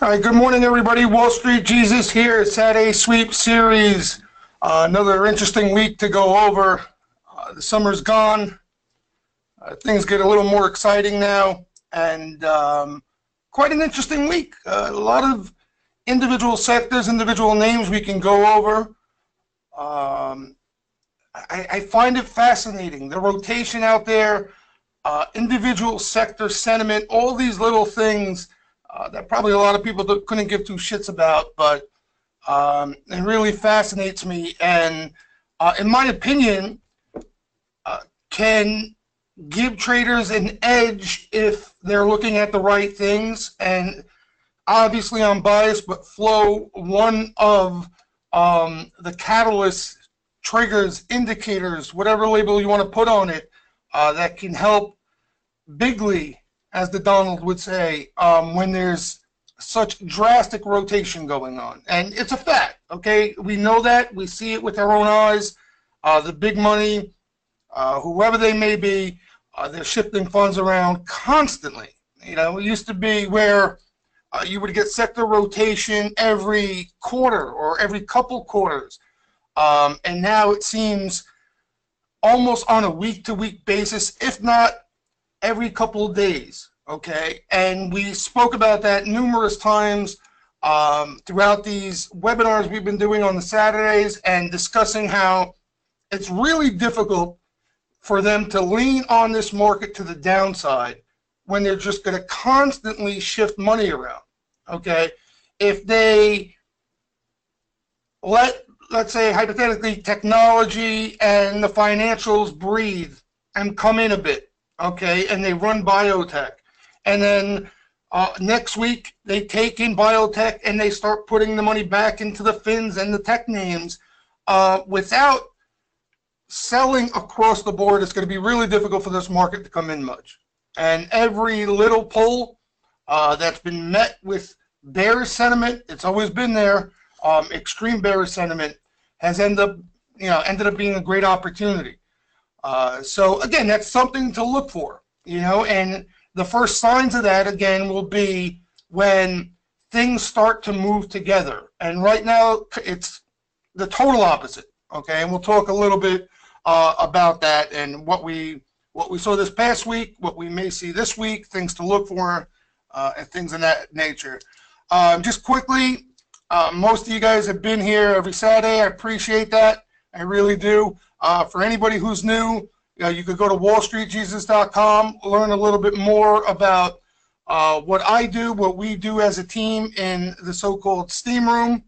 All right, good morning, everybody. Wall Street Jesus here. Saturday Sweep Series. Another interesting week to go over. The summer's gone. Things get a little more exciting now, and quite an interesting week. A lot of individual sectors, individual names we can go over. I find it fascinating, the rotation out there, individual sector sentiment, all these little things that probably a lot of people couldn't give two shits about, but it really fascinates me, and in my opinion, can give traders an edge if they're looking at the right things. And obviously I'm biased, but flow, one of the catalysts, triggers, indicators, whatever label you want to put on it, that can help bigly, as the Donald would say, when there's such drastic rotation going on. And it's a fact, okay? We know that. We see it with our own eyes. The big money, whoever they may be, they're shifting funds around constantly. You know, it used to be where you would get sector rotation every quarter or every couple quarters. And now it seems almost on a week-to-week basis, if not every couple of days, okay? And we spoke about that numerous times throughout these webinars we've been doing on the Saturdays, and discussing how it's really difficult for them to lean on this market to the downside when they're just going to constantly shift money around, okay? If they let's say hypothetically, technology and the financials breathe and come in a bit, okay, and they run biotech, and then next week they take in biotech and they start putting the money back into the fins and the tech names without selling across the board. It's going to be really difficult for this market to come in much. And every little pull that's been met with bearish sentiment, it's always been there, extreme bearish sentiment, has ended up being a great opportunity. So again, that's something to look for, and the first signs of that, again, will be when things start to move together. And right now, it's the total opposite, okay? And we'll talk a little bit about that and what we saw this past week, what we may see this week, things to look for, and things of that nature. Just quickly, most of you guys have been here every Saturday. I appreciate that. I really do. For anybody who's new, you could go to wallstreetjesus.com, learn a little bit more about what I do, what we do as a team in the so-called Steamroom.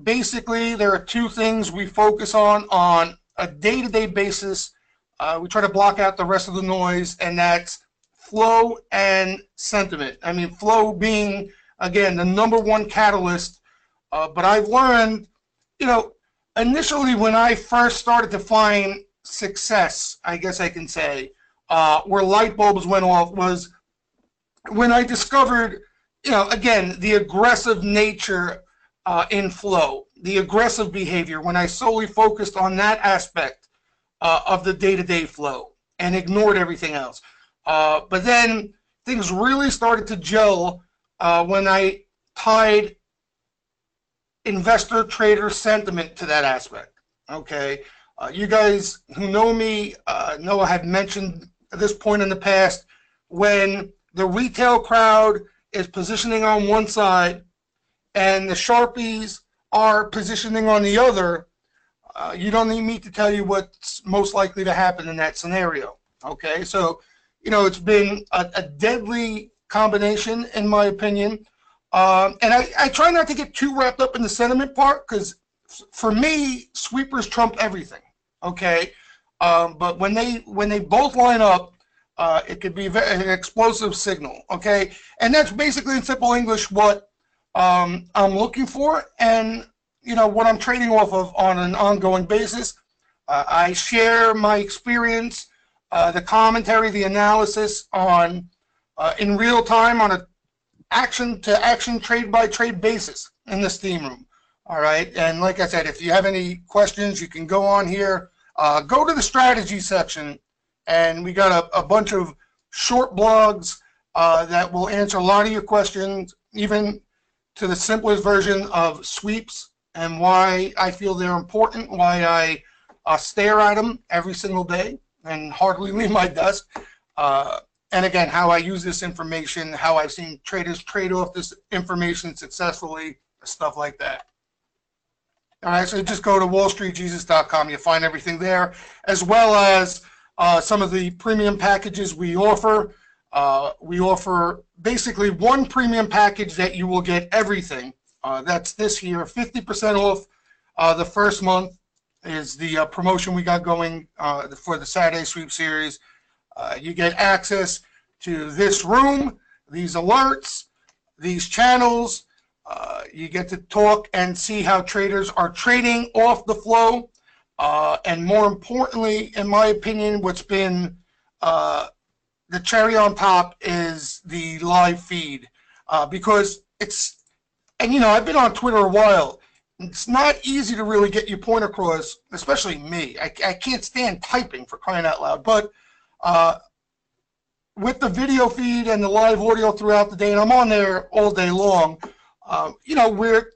Basically, there are two things we focus on a day-to-day basis. We try to block out the rest of the noise, and that's flow and sentiment. I mean, flow being, again, the number-one catalyst. But I've learned, initially when I first started to find success, I guess I can say, where light bulbs went off, was when I discovered, again, the aggressive nature in flow, the aggressive behavior, when I solely focused on that aspect of the day-to-day flow and ignored everything else. But then things really started to gel when I tied investor trader sentiment to that aspect, okay? You guys who know me know I have mentioned at this point in the past, when the retail crowd is positioning on one side and the Sharpies are positioning on the other, you don't need me to tell you what's most likely to happen in that scenario, okay? So, it's been a deadly combination, in my opinion. And I try not to get too wrapped up in the sentiment part, because for me, sweepers trump everything, okay? But when they both line up, it could be an explosive signal, okay? And that's basically, in simple English, what I'm looking for, and what I'm trading off of on an ongoing basis. I share my experience, the commentary, the analysis on in real time on a action-to-action, trade-by-trade basis in the Steamroom. All right, and like I said, if you have any questions, you can go on here, go to the strategy section, and we got a bunch of short blogs that will answer a lot of your questions, even to the simplest version of sweeps and why I feel they're important, why I stare at them every single day and hardly leave my desk. And again, how I use this information, how I've seen traders trade off this information successfully, stuff like that. All right, so just go to wallstreetjesus.com. You'll find everything there, as well as some of the premium packages we offer. We offer basically one premium package that you will get everything. That's this here, 50% off the first month is the promotion we got going for the Saturday Sweep Series. You get access to this room, these alerts, these channels. You get to talk and see how traders are trading off the flow. And more importantly, in my opinion, what's been the cherry on top is the live feed. Because it's, and you know, I've been on Twitter a while. It's not easy to really get your point across, especially me. I can't stand typing, for crying out loud. But with the video feed and the live audio throughout the day, and I'm on there all day long, you know, we're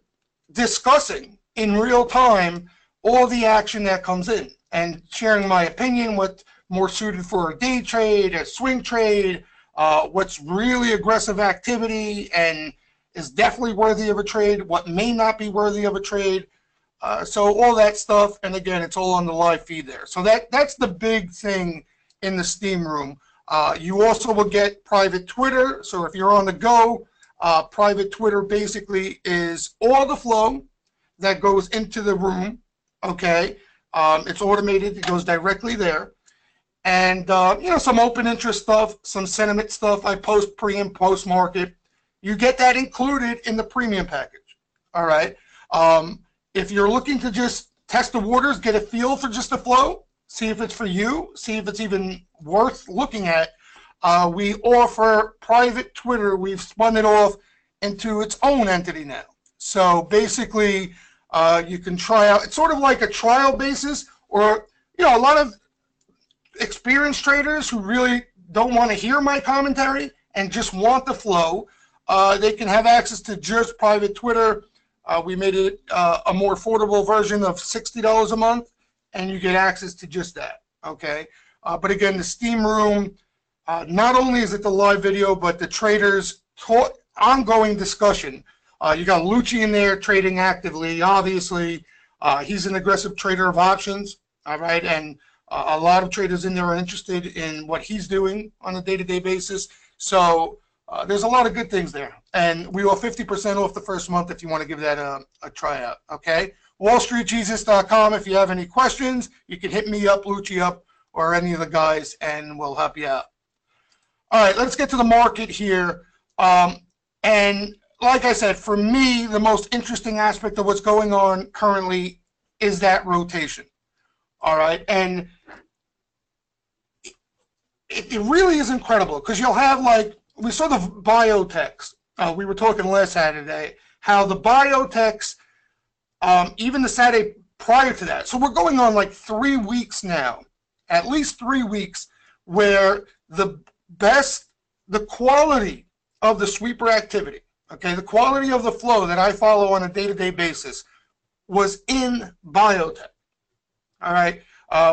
discussing in real time all the action that comes in and sharing my opinion, what's more suited for a day trade, a swing trade, what's really aggressive activity and is definitely worthy of a trade, what may not be worthy of a trade. So all that stuff, and again, it's all on the live feed there. So that's the big thing in the Steam Room. You also will get private Twitter. So if you're on the go, private Twitter basically is all the flow that goes into the room. Okay, it's automated. It goes directly there. And you know, some open interest stuff, some sentiment stuff. I post pre and post market. You get that included in the premium package. All right. If you're looking to just test the waters, get a feel for just the flow, see if it's for you, see if it's even worth looking at, we offer private Twitter. We've spun it off into its own entity now. So basically, you can try out. It's sort of like a trial basis, or you know, a lot of experienced traders who really don't want to hear my commentary and just want the flow. They can have access to just private Twitter. We made it a more affordable version of $60 a month, and you get access to just that. Okay, but again, the Steam Room, not only is it the live video, but the traders' ongoing discussion. You got Lucci in there trading actively. Obviously, he's an aggressive trader of options. All right, and a lot of traders in there are interested in what he's doing on a day-to-day basis. So there's a lot of good things there. And we offer 50% off the first month if you want to give that a tryout. Okay, wallstreetjesus.com. If you have any questions, you can hit me up, Lucci up, or any of the guys, and we'll help you out. All right, let's get to the market here. And like I said, for me, the most interesting aspect of what's going on currently is that rotation. All right, and it really is incredible because you'll have, like, we saw the biotechs. We were talking last Saturday how the biotechs, even the Saturday prior to that. So we're going on like 3 weeks now, at least 3 weeks, where the quality of the sweeper activity, okay, the quality of the flow that I follow on a day-to-day basis was in biotech. All right,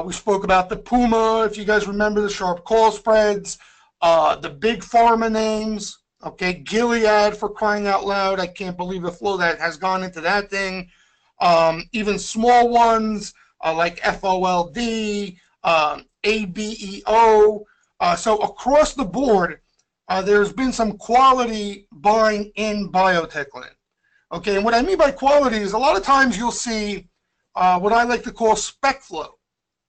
we spoke about the Puma, if you guys remember, the sharp call spreads, the big pharma names, okay, Gilead, for crying out loud. I can't believe the flow that has gone into that thing. Even small ones like FOLD, ABEO. So across the board, there's been some quality buying in biotech land. Okay, and what I mean by quality is a lot of times you'll see what I like to call spec flow.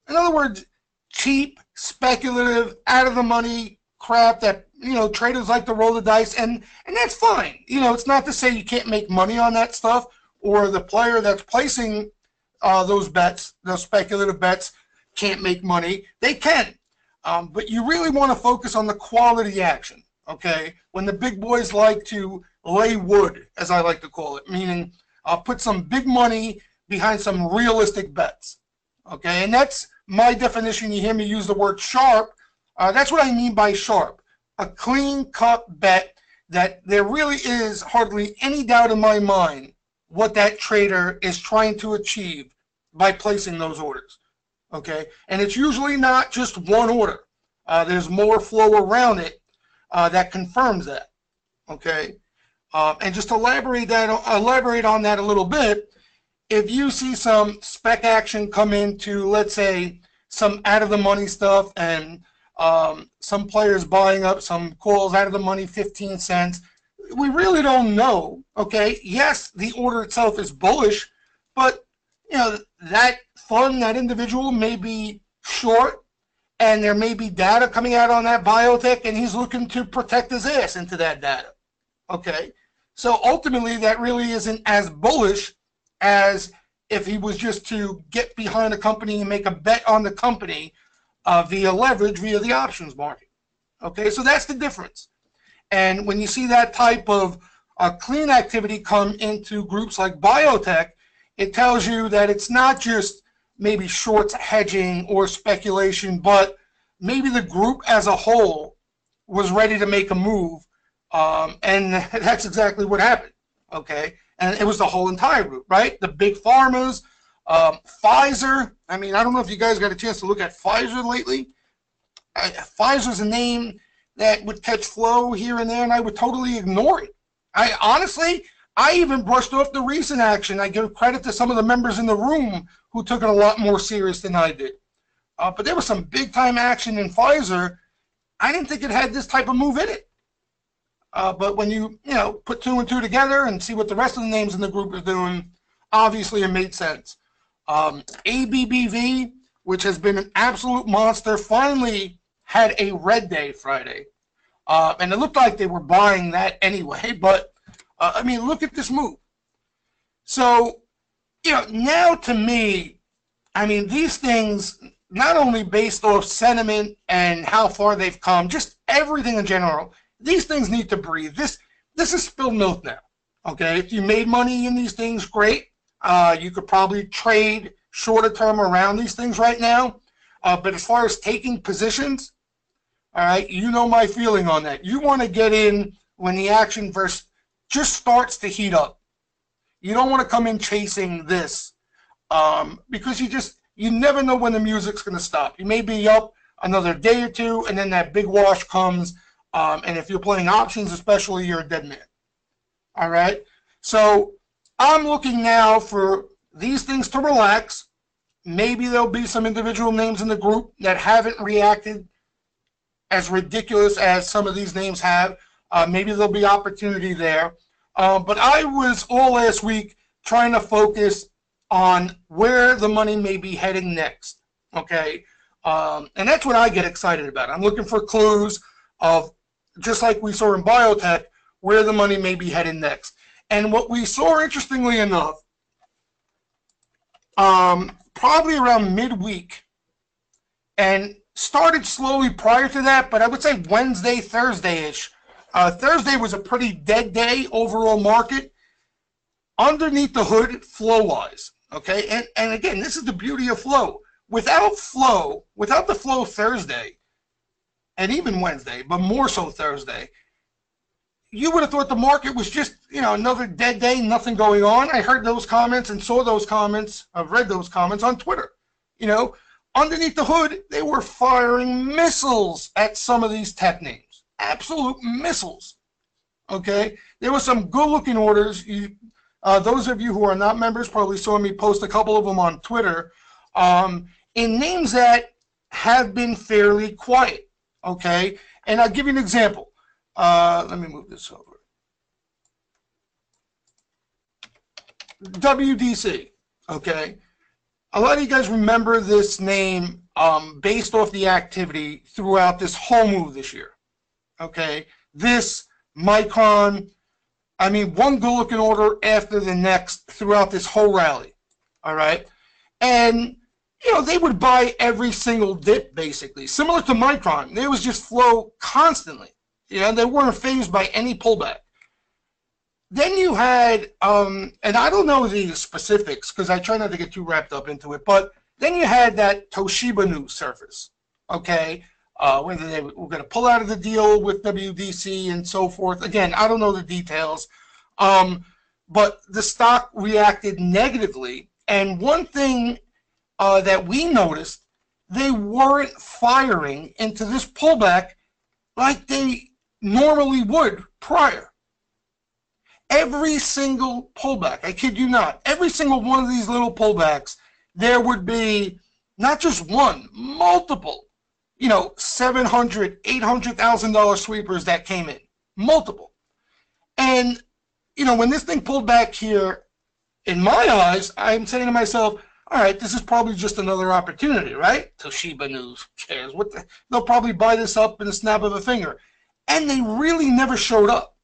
In other words, cheap, speculative, out of the money crap that, you know, traders like to roll the dice, and that's fine. You know, it's not to say you can't make money on that stuff, or the player that's placing those bets, those speculative bets, can't make money. They can, but you really want to focus on the quality action. Okay, when the big boys like to lay wood, as I like to call it, meaning put some big money behind some realistic bets. Okay, and that's my definition. You hear me use the word sharp. That's what I mean by sharp. a clean-cut bet that there really is hardly any doubt in my mind what that trader is trying to achieve by placing those orders. Okay, and it's usually not just one order. There's more flow around it that confirms that. Okay, and just elaborate on that a little bit. If you see some spec action come into, let's say, some out of the money stuff, and some players buying up some calls out of the money 15 cents, we really don't know. Okay, yes, the order itself is bullish, but that fund, that individual may be short, and there may be data coming out on that biotech, and he's looking to protect his ass into that data. Okay, so ultimately that really isn't as bullish as if he was just to get behind a company and make a bet on the company via leverage, via the options market. Okay, so that's the difference. And when you see that type of clean activity come into groups like biotech, it tells you that it's not just maybe shorts, hedging, or speculation, but maybe the group as a whole was ready to make a move, and that's exactly what happened. Okay, and it was the whole entire group, right? The big pharmas, Pfizer. I mean, I don't know if you guys got a chance to look at Pfizer lately. Pfizer's a name that would catch flow here and there, and I would totally ignore it. I even brushed off the recent action. I give credit to some of the members in the room who took it a lot more serious than I did. But there was some big-time action in Pfizer. I didn't think it had this type of move in it. But when you put two and two together and see what the rest of the names in the group are doing, obviously it made sense. ABBV, which has been an absolute monster, finally had a red day Friday. And it looked like they were buying that anyway, but I mean, look at this move. So, now to me, I mean, these things, not only based off sentiment and how far they've come, just everything in general, these things need to breathe. This is spilled milk now. Okay, if you made money in these things, great. You could probably trade shorter term around these things right now. But as far as taking positions, all right, you know my feeling on that. You want to get in when the action just starts to heat up. You don't want to come in chasing this because you never know when the music's going to stop. You may be up another day or two, and then that big wash comes. And if you're playing options, especially, you're a dead man. All right. So I'm looking now for these things to relax. Maybe there'll be some individual names in the group that haven't reacted as ridiculous as some of these names have. Maybe there'll be opportunity there. But I was all last week trying to focus on where the money may be heading next. Okay. And that's what I get excited about. I'm looking for clues of, just like we saw in biotech, where the money may be heading next. And what we saw, interestingly enough, probably around midweek, and started slowly prior to that, but I would say Wednesday, Thursday-ish. Thursday was a pretty dead day, overall market. Underneath the hood, flow-wise, okay? And again, this is the beauty of flow. Without the flow Thursday, and even Wednesday, but more so Thursday, you would have thought the market was just, another dead day, nothing going on. I heard those comments and saw those comments. I've read those comments on Twitter. Underneath the hood, they were firing missiles at some of these tech names. Absolute missiles. Okay? There were some good-looking orders. Those of you who are not members probably saw me post a couple of them on Twitter in names that have been fairly quiet. Okay, and I'll give you an example. Let me move this over. WDC. Okay, a lot of you guys remember this name based off the activity throughout this whole move this year. Okay, this Micron. I mean, one good-looking order after the next throughout this whole rally. All right, and they would buy every single dip, basically. Similar to Micron, there was just flow constantly. They weren't fazed by any pullback. Then you had, and I don't know the specifics because I try not to get too wrapped up into it, but then you had that Toshiba news surface, okay? whether they were going to pull out of the deal with WDC and so forth. Again, I don't know the details. But the stock reacted negatively. And one thing that we noticed, they weren't firing into this pullback like they normally would prior. Every single pullback, I kid you not, every single one of these little pullbacks, there would be not just one, multiple, $700,000, $800,000 sweepers that came in, multiple. And, when this thing pulled back here, in my eyes, I'm saying to myself, all right, this is probably just another opportunity, right? Toshiba News cares. They'll probably buy this up in a snap of a finger. And they really never showed up.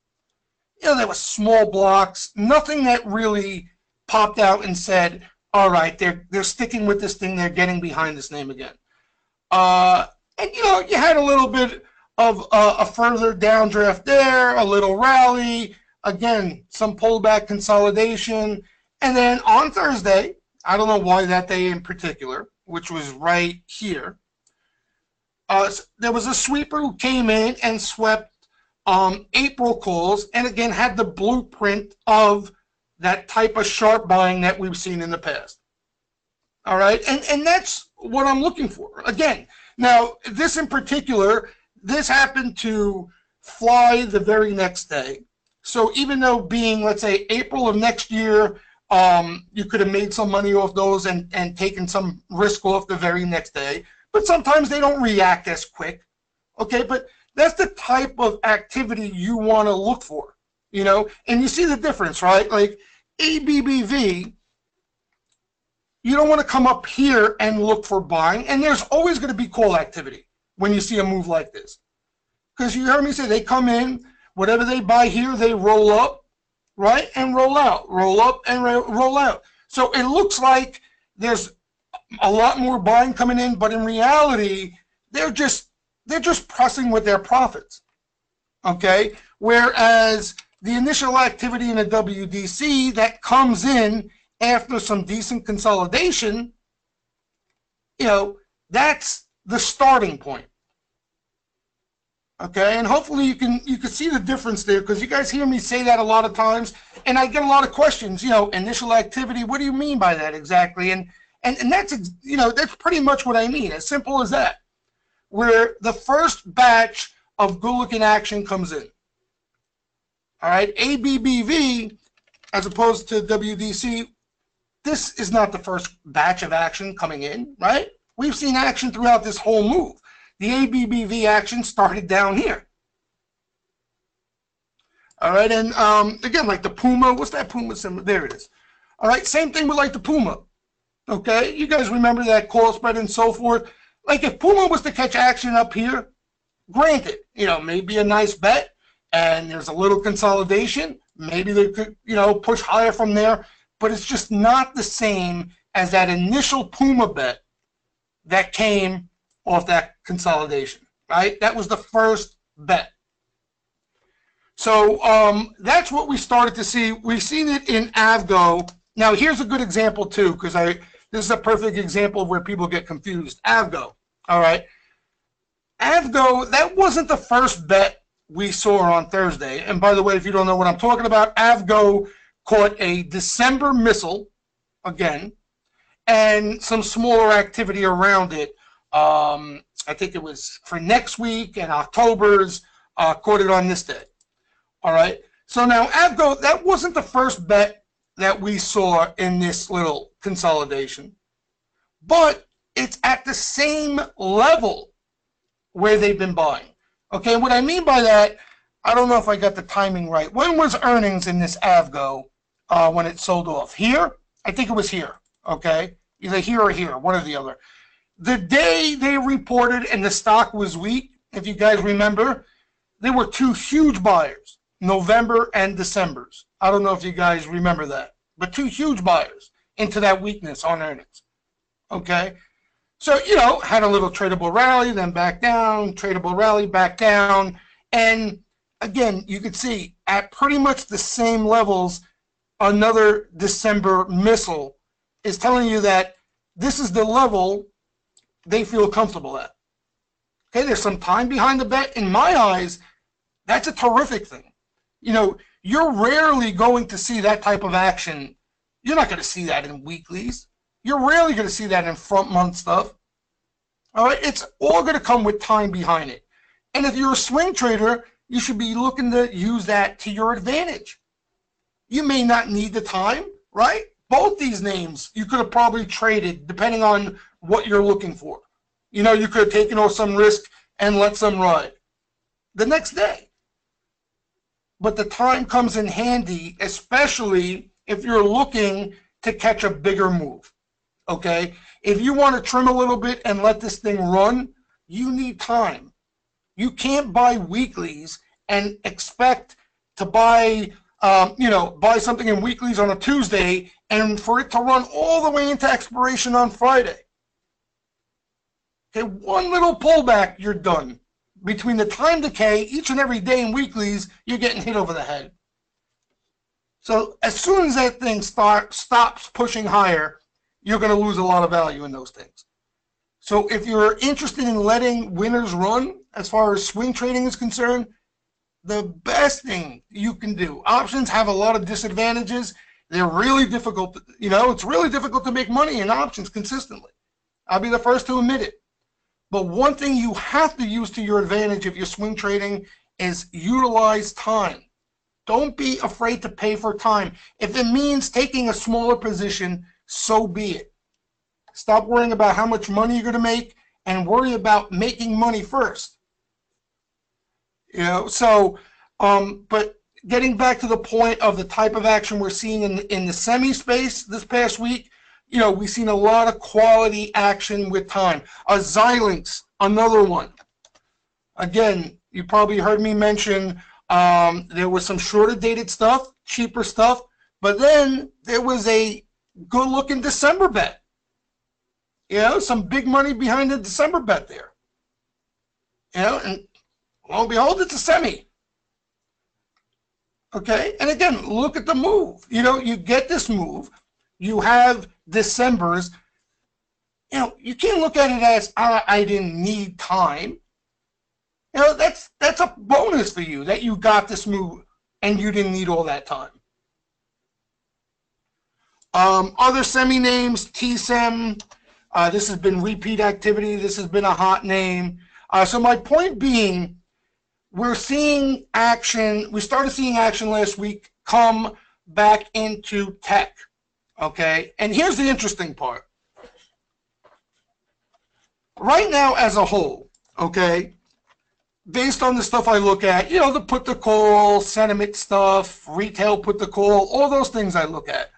There were small blocks, nothing that really popped out and said, all right, they're sticking with this thing, they're getting behind this name again. And you had a little bit of a further downdraft there, a little rally, again, some pullback consolidation. And then on Thursday, I don't know why that day in particular, which was right here, there was a sweeper who came in and swept April calls, and again had the blueprint of that type of sharp buying that we've seen in the past. All right, and that's what I'm looking for. Again, now this in particular, this happened to fly the very next day. So even though being, let's say, April of next year, you could have made some money off those and taken some risk off the very next day, but sometimes they don't react as quick. Okay, but that's the type of activity you want to look for, and you see the difference, right? Like ABBV, you don't want to come up here and look for buying, and there's always going to be call activity when you see a move like this. Because you heard me say they come in, whatever they buy here, they roll up, right, and roll out, roll up and roll out. So it looks like there's a lot more buying coming in, but in reality, they're just pressing with their profits, okay? Whereas the initial activity in a WDC that comes in after some decent consolidation, that's the starting point, okay? And hopefully you can see the difference there, because you guys hear me say that a lot of times, and I get a lot of questions. Initial activity. What do you mean by that exactly? And that's that's pretty much what I mean. As simple as that. Where the first batch of good-looking action comes in. All right, ABBV, as opposed to WDC, this is not the first batch of action coming in, right? We've seen action throughout this whole move. The ABBV action started down here. All right, and again, like the Puma, what's that Puma symbol? There it is. All right, same thing with like the Puma. Okay, you guys remember that call spread and so forth. Like if Puma was to catch action up here, granted, maybe a nice bet, and there's a little consolidation. Maybe they could, push higher from there, but it's just not the same as that initial Puma bet that came off that consolidation, right? That was the first bet. So that's what we started to see. We've seen it in Avgo. Now here's a good example too, because this is a perfect example of where people get confused. Avgo, all right. Avgo, that wasn't the first bet we saw on Thursday. And by the way, if you don't know what I'm talking about, Avgo caught a December missile, again, and some smaller activity around it. I think it was for next week, and October's caught it on this day. All right. So now Avgo, that wasn't the first bet that we saw in this little consolidation, but it's at the same level where they've been buying. Okay, what I mean by that, I don't know if I got the timing right. When was earnings in this Avgo when it sold off? Here? I think it was here, okay? Either here or here, one or the other. The day they reported and the stock was weak, if you guys remember, there were two huge buyers, November and December's. I don't know if you guys remember that, but two huge buyers into that weakness on earnings, okay? So, had a little tradable rally, then back down, tradable rally, back down. And again, you could see at pretty much the same levels, another December missile is telling you that this is the level they feel comfortable at. Okay, there's some time behind the bet. In my eyes, that's a terrific thing. You know, you're rarely going to see that type of action. You're not going to see that in weeklies. You're rarely going to see that in front month stuff. All right, it's all going to come with time behind it. And if you're a swing trader, you should be looking to use that to your advantage. You may not need the time, right? Both these names you could have probably traded depending on what you're looking for. You know, you could have taken on some risk and let some ride the next day. But the time comes in handy, especially if you're looking to catch a bigger move. Okay? If you want to trim a little bit and let this thing run, you need time. You can't buy weeklies and expect to buy, buy something in weeklies on a Tuesday and for it to run all the way into expiration on Friday. Okay, one little pullback, you're done. Between the time decay, each and every day in weeklies, you're getting hit over the head. So as soon as that thing stops pushing higher, you're going to lose a lot of value in those things. So if you're interested in letting winners run, as far as swing trading is concerned, the best thing you can do. Options have a lot of disadvantages. They're really difficult. It's really difficult to make money in options consistently. I'll be the first to admit it. But one thing you have to use to your advantage if you're swing trading is utilize time. Don't be afraid to pay for time. If it means taking a smaller position, so be it. Stop worrying about how much money you're going to make and worry about making money first. But getting back to the point of the type of action we're seeing in the semi space this past week, we've seen a lot of quality action with time. Xilinx, another one. Again, you probably heard me mention there was some shorter dated stuff, cheaper stuff, but then there was a good-looking December bet. Some big money behind the December bet there. And lo and behold, it's a semi. Okay, and again, look at the move. You get this move. You have December's. You can't look at it as I didn't need time. That's a bonus for you that you got this move and you didn't need all that time. Other semi names, TSEM. This has been repeat activity. This has been a hot name. So my point being, we're seeing action. We started seeing action last week come back into tech. Okay, and here's the interesting part. Right now, as a whole, okay, based on the stuff I look at, the put the call, sentiment stuff, retail put the call, all those things I look at.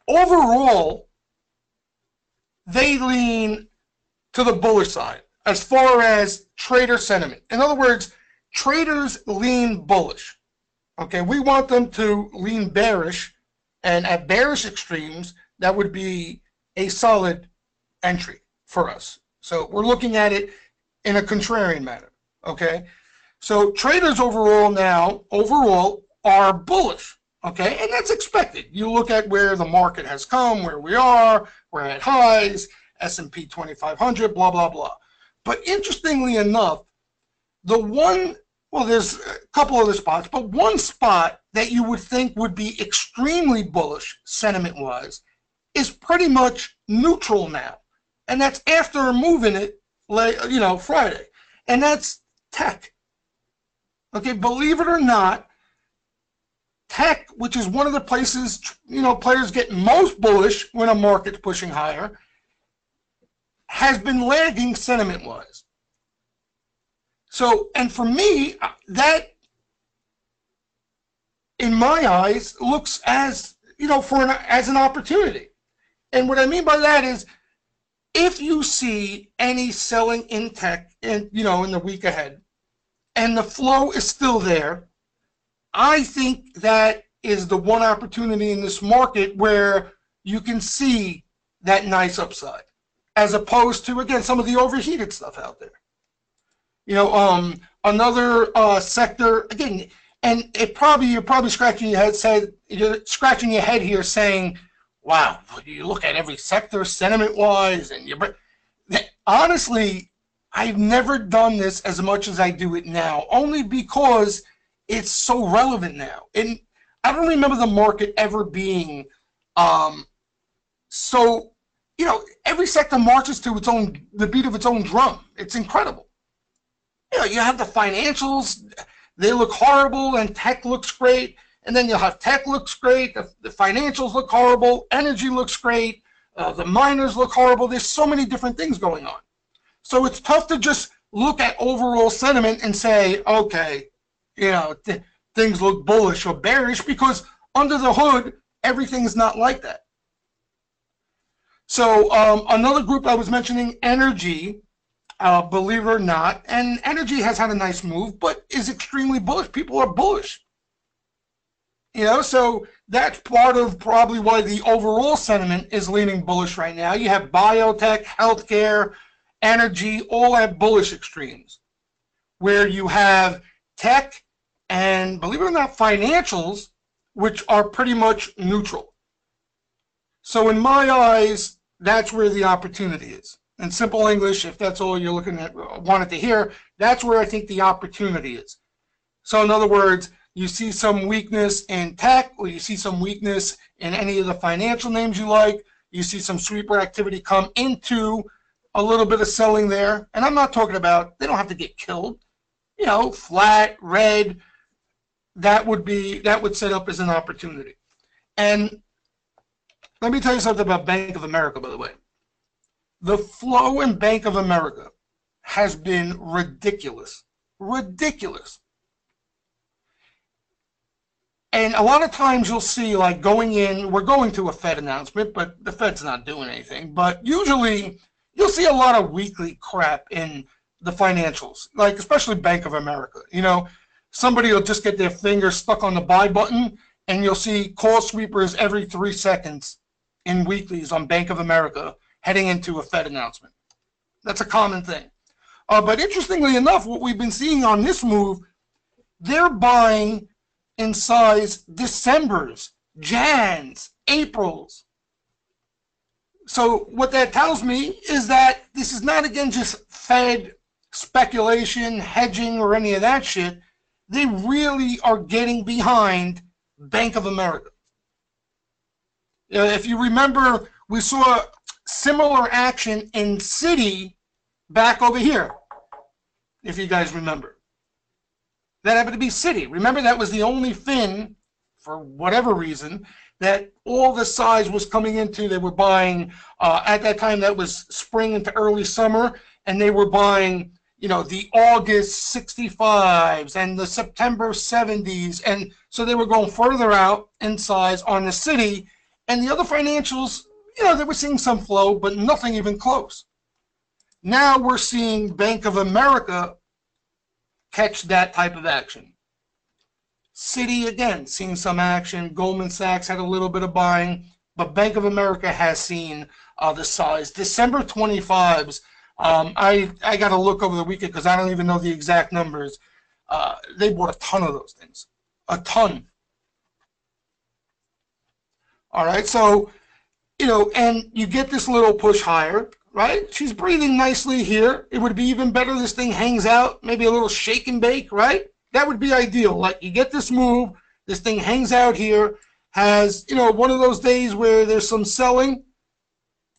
Overall, they lean to the bullish side as far as trader sentiment. In other words, traders lean bullish. Okay, we want them to lean bearish, and at bearish extremes, that would be a solid entry for us. So we're looking at it in a contrarian manner. Okay, so traders overall are bullish. Okay, and that's expected. You look at where the market has come, where we are, we're at highs, S&P 2500, blah, blah, blah. But interestingly enough, there's a couple other spots, but one spot that you would think would be extremely bullish sentiment-wise is pretty much neutral now. And that's after moving it, Friday. And that's tech. Okay, believe it or not, tech, which is one of the places, players get most bullish when a market's pushing higher, has been lagging sentiment-wise. So, and for me, that, in my eyes, looks as, as an opportunity. And what I mean by that is, if you see any selling in tech, in the week ahead, and the flow is still there, I think that is the one opportunity in this market where you can see that nice upside, as opposed to, again, some of the overheated stuff out there. Another sector, again, and you're probably scratching your head here saying, wow, you look at every sector sentiment-wise, and honestly, I've never done this as much as I do it now, only because it's so relevant now. And I don't remember the market ever being so, every sector marches to the beat of its own drum. It's incredible. You have the financials, they look horrible, and tech looks great. And then you'll have tech looks great, the financials look horrible, energy looks great, the miners look horrible. There's so many different things going on. So it's tough to just look at overall sentiment and say, okay, things look bullish or bearish, because under the hood, everything's not like that. So another group I was mentioning, energy, believe it or not, and energy has had a nice move, but is extremely bullish. People are bullish. So that's part of probably why the overall sentiment is leaning bullish right now. You have biotech, healthcare, energy, all at bullish extremes, where you have tech and, believe it or not, financials, which are pretty much neutral. So in my eyes, that's where the opportunity is. In simple English, if that's all you're looking at, wanted to hear, that's where I think the opportunity is. So in other words, you see some weakness in tech, or you see some weakness in any of the financial names you like, you see some sweeper activity come into a little bit of selling there. And I'm not talking about, they don't have to get killed. Flat, red, that would set up as an opportunity. And let me tell you something about Bank of America, by the way. The flow in Bank of America has been ridiculous. Ridiculous. And a lot of times you'll see, like, going in, we're going to a Fed announcement, but the Fed's not doing anything. But usually you'll see a lot of weekly crap in the financials, like especially Bank of America. Somebody will just get their finger stuck on the buy button, and you'll see call sweepers every 3 seconds in weeklies on Bank of America heading into a Fed announcement. That's a common thing. But interestingly enough, what we've been seeing on this move, they're buying in size Decembers, Jans, Aprils. So what that tells me is that this is not, again, just Fed speculation, hedging, or any of that shit. They really are getting behind Bank of America. If you remember, we saw similar action in Citi back over here, if you guys remember. That happened to be Citi. Remember, that was the only fin, for whatever reason, that all the size was coming into. They were buying, at that time, that was spring into early summer, and they were buying, the August 65s and the September 70s. And so they were going further out in size on the Citi. And the other financials, they were seeing some flow, but nothing even close. Now we're seeing Bank of America catch that type of action. Citi, again, seeing some action. Goldman Sachs had a little bit of buying, but Bank of America has seen the size. December 25s, I got to look over the weekend because I don't even know the exact numbers. They bought a ton of those things. A ton. All right, so, and you get this little push higher, right? She's breathing nicely here. It would be even better this thing hangs out, maybe a little shake and bake, right? That would be ideal. Like, you get this move, this thing hangs out here, has, one of those days where there's some selling,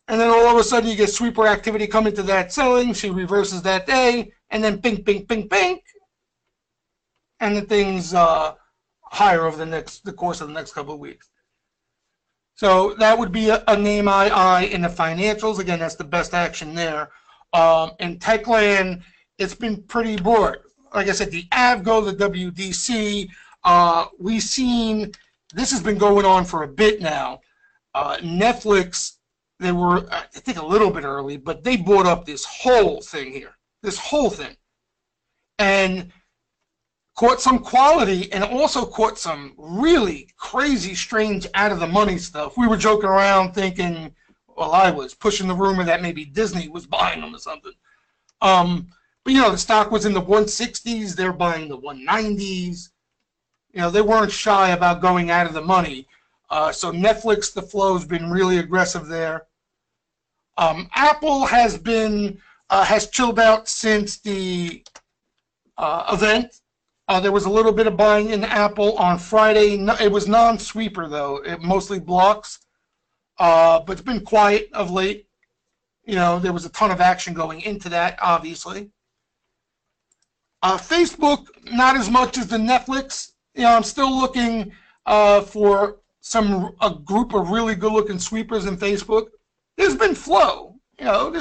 and then all of a sudden you get sweeper activity come into that selling, she reverses that day, and then ping, ping, ping, ping, and the thing's higher over the course of the next couple of weeks. So that would be a name I in the financials. Again, that's the best action there. In Techland, it's been pretty bored. Like I said, the Avgo, the WDC, we've seen, this has been going on for a bit now. Netflix, they were, I think, a little bit early, but they bought up this whole thing here, this whole thing. And caught some quality and also caught some really crazy, strange, out-of-the-money stuff. We were joking around thinking, well, I was pushing the rumor that maybe Disney was buying them or something. But, the stock was in the 160s. They're buying the 190s. They weren't shy about going out of the money. So Netflix, the flow's been really aggressive there. Apple has been has chilled out since the event. There was a little bit of buying in Apple on Friday. It was non-sweeper, though. It mostly blocks, but it's been quiet of late. You know, there was a ton of action going into that, obviously. Facebook, not as much as the Netflix. You know, I'm still looking for a group of really good-looking sweepers in Facebook. There's been flow, you know,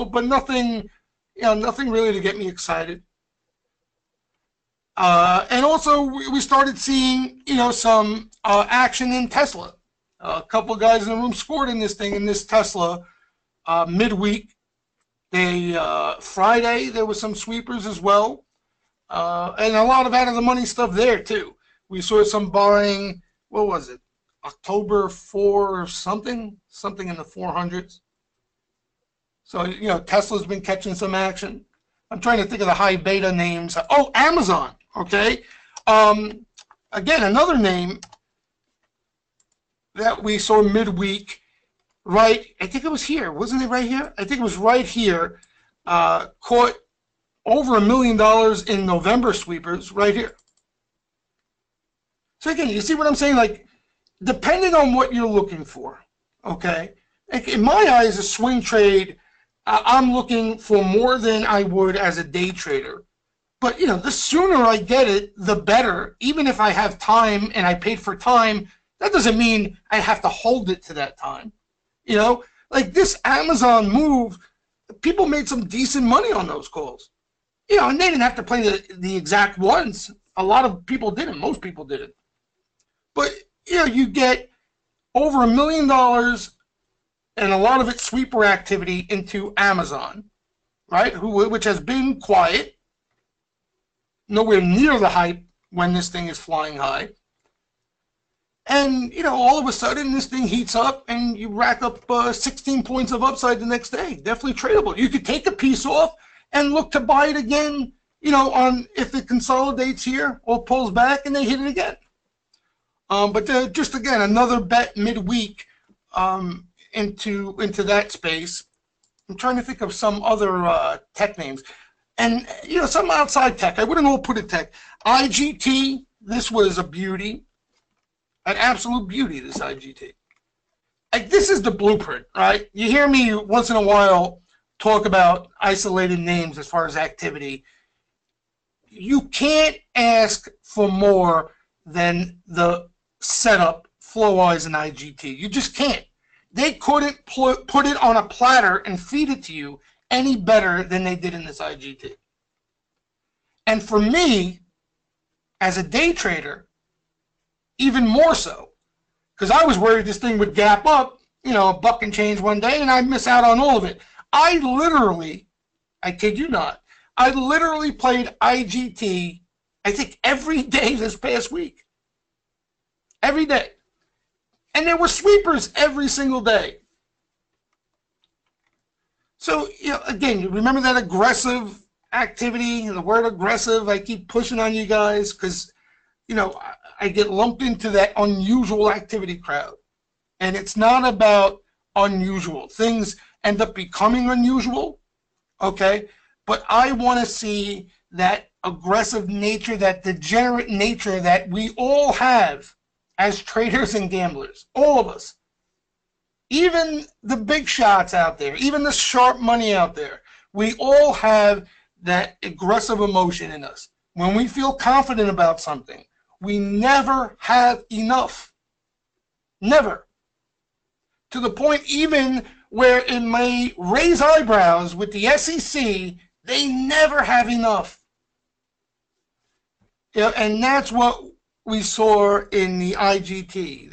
but nothing, you know, nothing really to get me excited. And also, we started seeing, you know, some action in Tesla. A couple of guys in the room scored in this Tesla midweek. Friday, there was some sweepers as well. And a lot of out-of-the-money stuff there, too. We saw some buying, what was it, October 4 or something in the 400s. So, you know, Tesla's been catching some action. I'm trying to think of the high beta names. Oh, Amazon, okay. Again, another name that we saw midweek, right, I think it was here. Wasn't it right here? I think it was right here. Caught over $1 million in November sweepers right here. So again, you see what I'm saying? Like, depending on what you're looking for, okay? In my eyes, a swing trade, I'm looking for more than I would as a day trader. But, you know, the sooner I get it, the better. Even if I have time and I paid for time, that doesn't mean I have to hold it to that time. You know, like this Amazon move, people made some decent money on those calls. You know, and they didn't have to play the exact ones. A lot of people didn't. Most people didn't. But, you know, you get over $1 million and a lot of it sweeper activity into Amazon, right? Which has been quiet, nowhere near the hype when this thing is flying high. And, you know, all of a sudden this thing heats up and you rack up 16 points of upside the next day. Definitely tradable. You could take a piece off and look to buy it again, you know, if it consolidates here or pulls back and they hit it again. But just again, another bet midweek into that space. I'm trying to think of some other tech names. And, you know, some outside tech. I wouldn't all put it tech. IGT, this was a beauty. An absolute beauty, this IGT. Like, this is the blueprint, right? You hear me once in a while talk about isolated names as far as activity. You can't ask for more than the setup flow-wise in IGT. You just can't. They couldn't put it on a platter and feed it to you any better than they did in this IGT. And for me, as a day trader, even more so, because I was worried this thing would gap up, you know, a buck and change one day, and I'd miss out on all of it. I kid you not, I literally played IGT, I think, every day this past week. Every day. And there were sweepers every single day. So, you know, again, you remember that aggressive activity, the word aggressive, I keep pushing on you guys because, you know, I get lumped into that unusual activity crowd. And it's not about unusual. Things end up becoming unusual, okay? But I want to see that aggressive nature, that degenerate nature that we all have as traders and gamblers, all of us. Even the big shots out there, even the sharp money out there, we all have that aggressive emotion in us. When we feel confident about something, we never have enough. Never. To the point even where it may raise eyebrows with the SEC, they never have enough. You know, and that's what we saw in the IGT.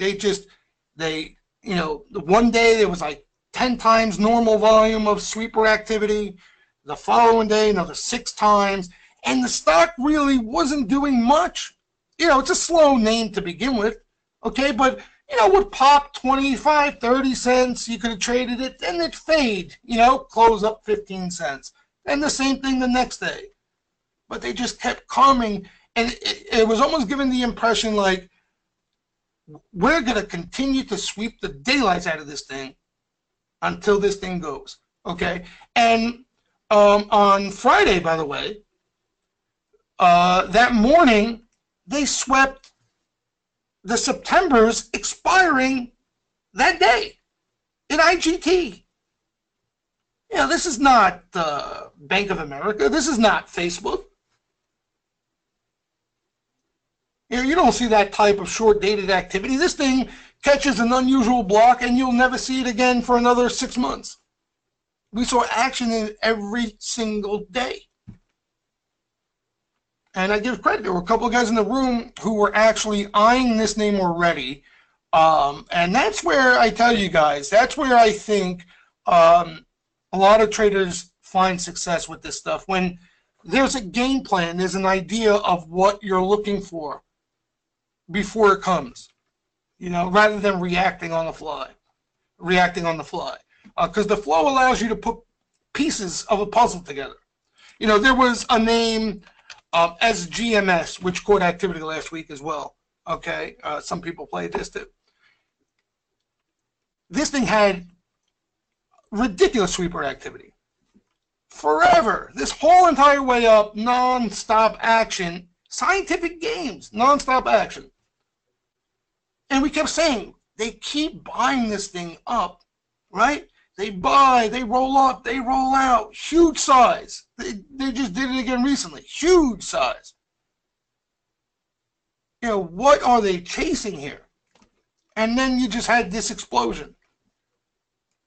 You know, the one day there was like 10 times normal volume of sweeper activity. The following day, another 6 times. And the stock really wasn't doing much. You know, it's a slow name to begin with. Okay, but, you know, would pop 25, 30 cents. You could have traded it. Then it'd fade, you know, close up 15 cents. And the same thing the next day. But they just kept coming. And it was almost giving the impression like, we're going to continue to sweep the daylights out of this thing until this thing goes, okay? And On Friday, by the way, that morning, they swept the September's expiring that day in IGT. You know, this is not Bank of America. This is not Facebook. You know, you don't see that type of short-dated activity. This thing catches an unusual block, and you'll never see it again for another 6 months. We saw action in it every single day. And I give credit. There were a couple of guys in the room who were actually eyeing this name already. And that's where I tell you guys, that's where I think a lot of traders find success with this stuff. When there's a game plan, there's an idea of what you're looking for before it comes, you know, rather than reacting on the fly. Because the flow allows you to put pieces of a puzzle together. You know, there was a name, SGMS, which caught activity last week as well. Okay, some people played this too. This thing had ridiculous sweeper activity. Forever, this whole entire way up, non-stop action, scientific games, non-stop action. And we kept saying, they keep buying this thing up, right? They buy, they roll up, they roll out, huge size. They just did it again recently, huge size. You know, what are they chasing here? And then you just had this explosion.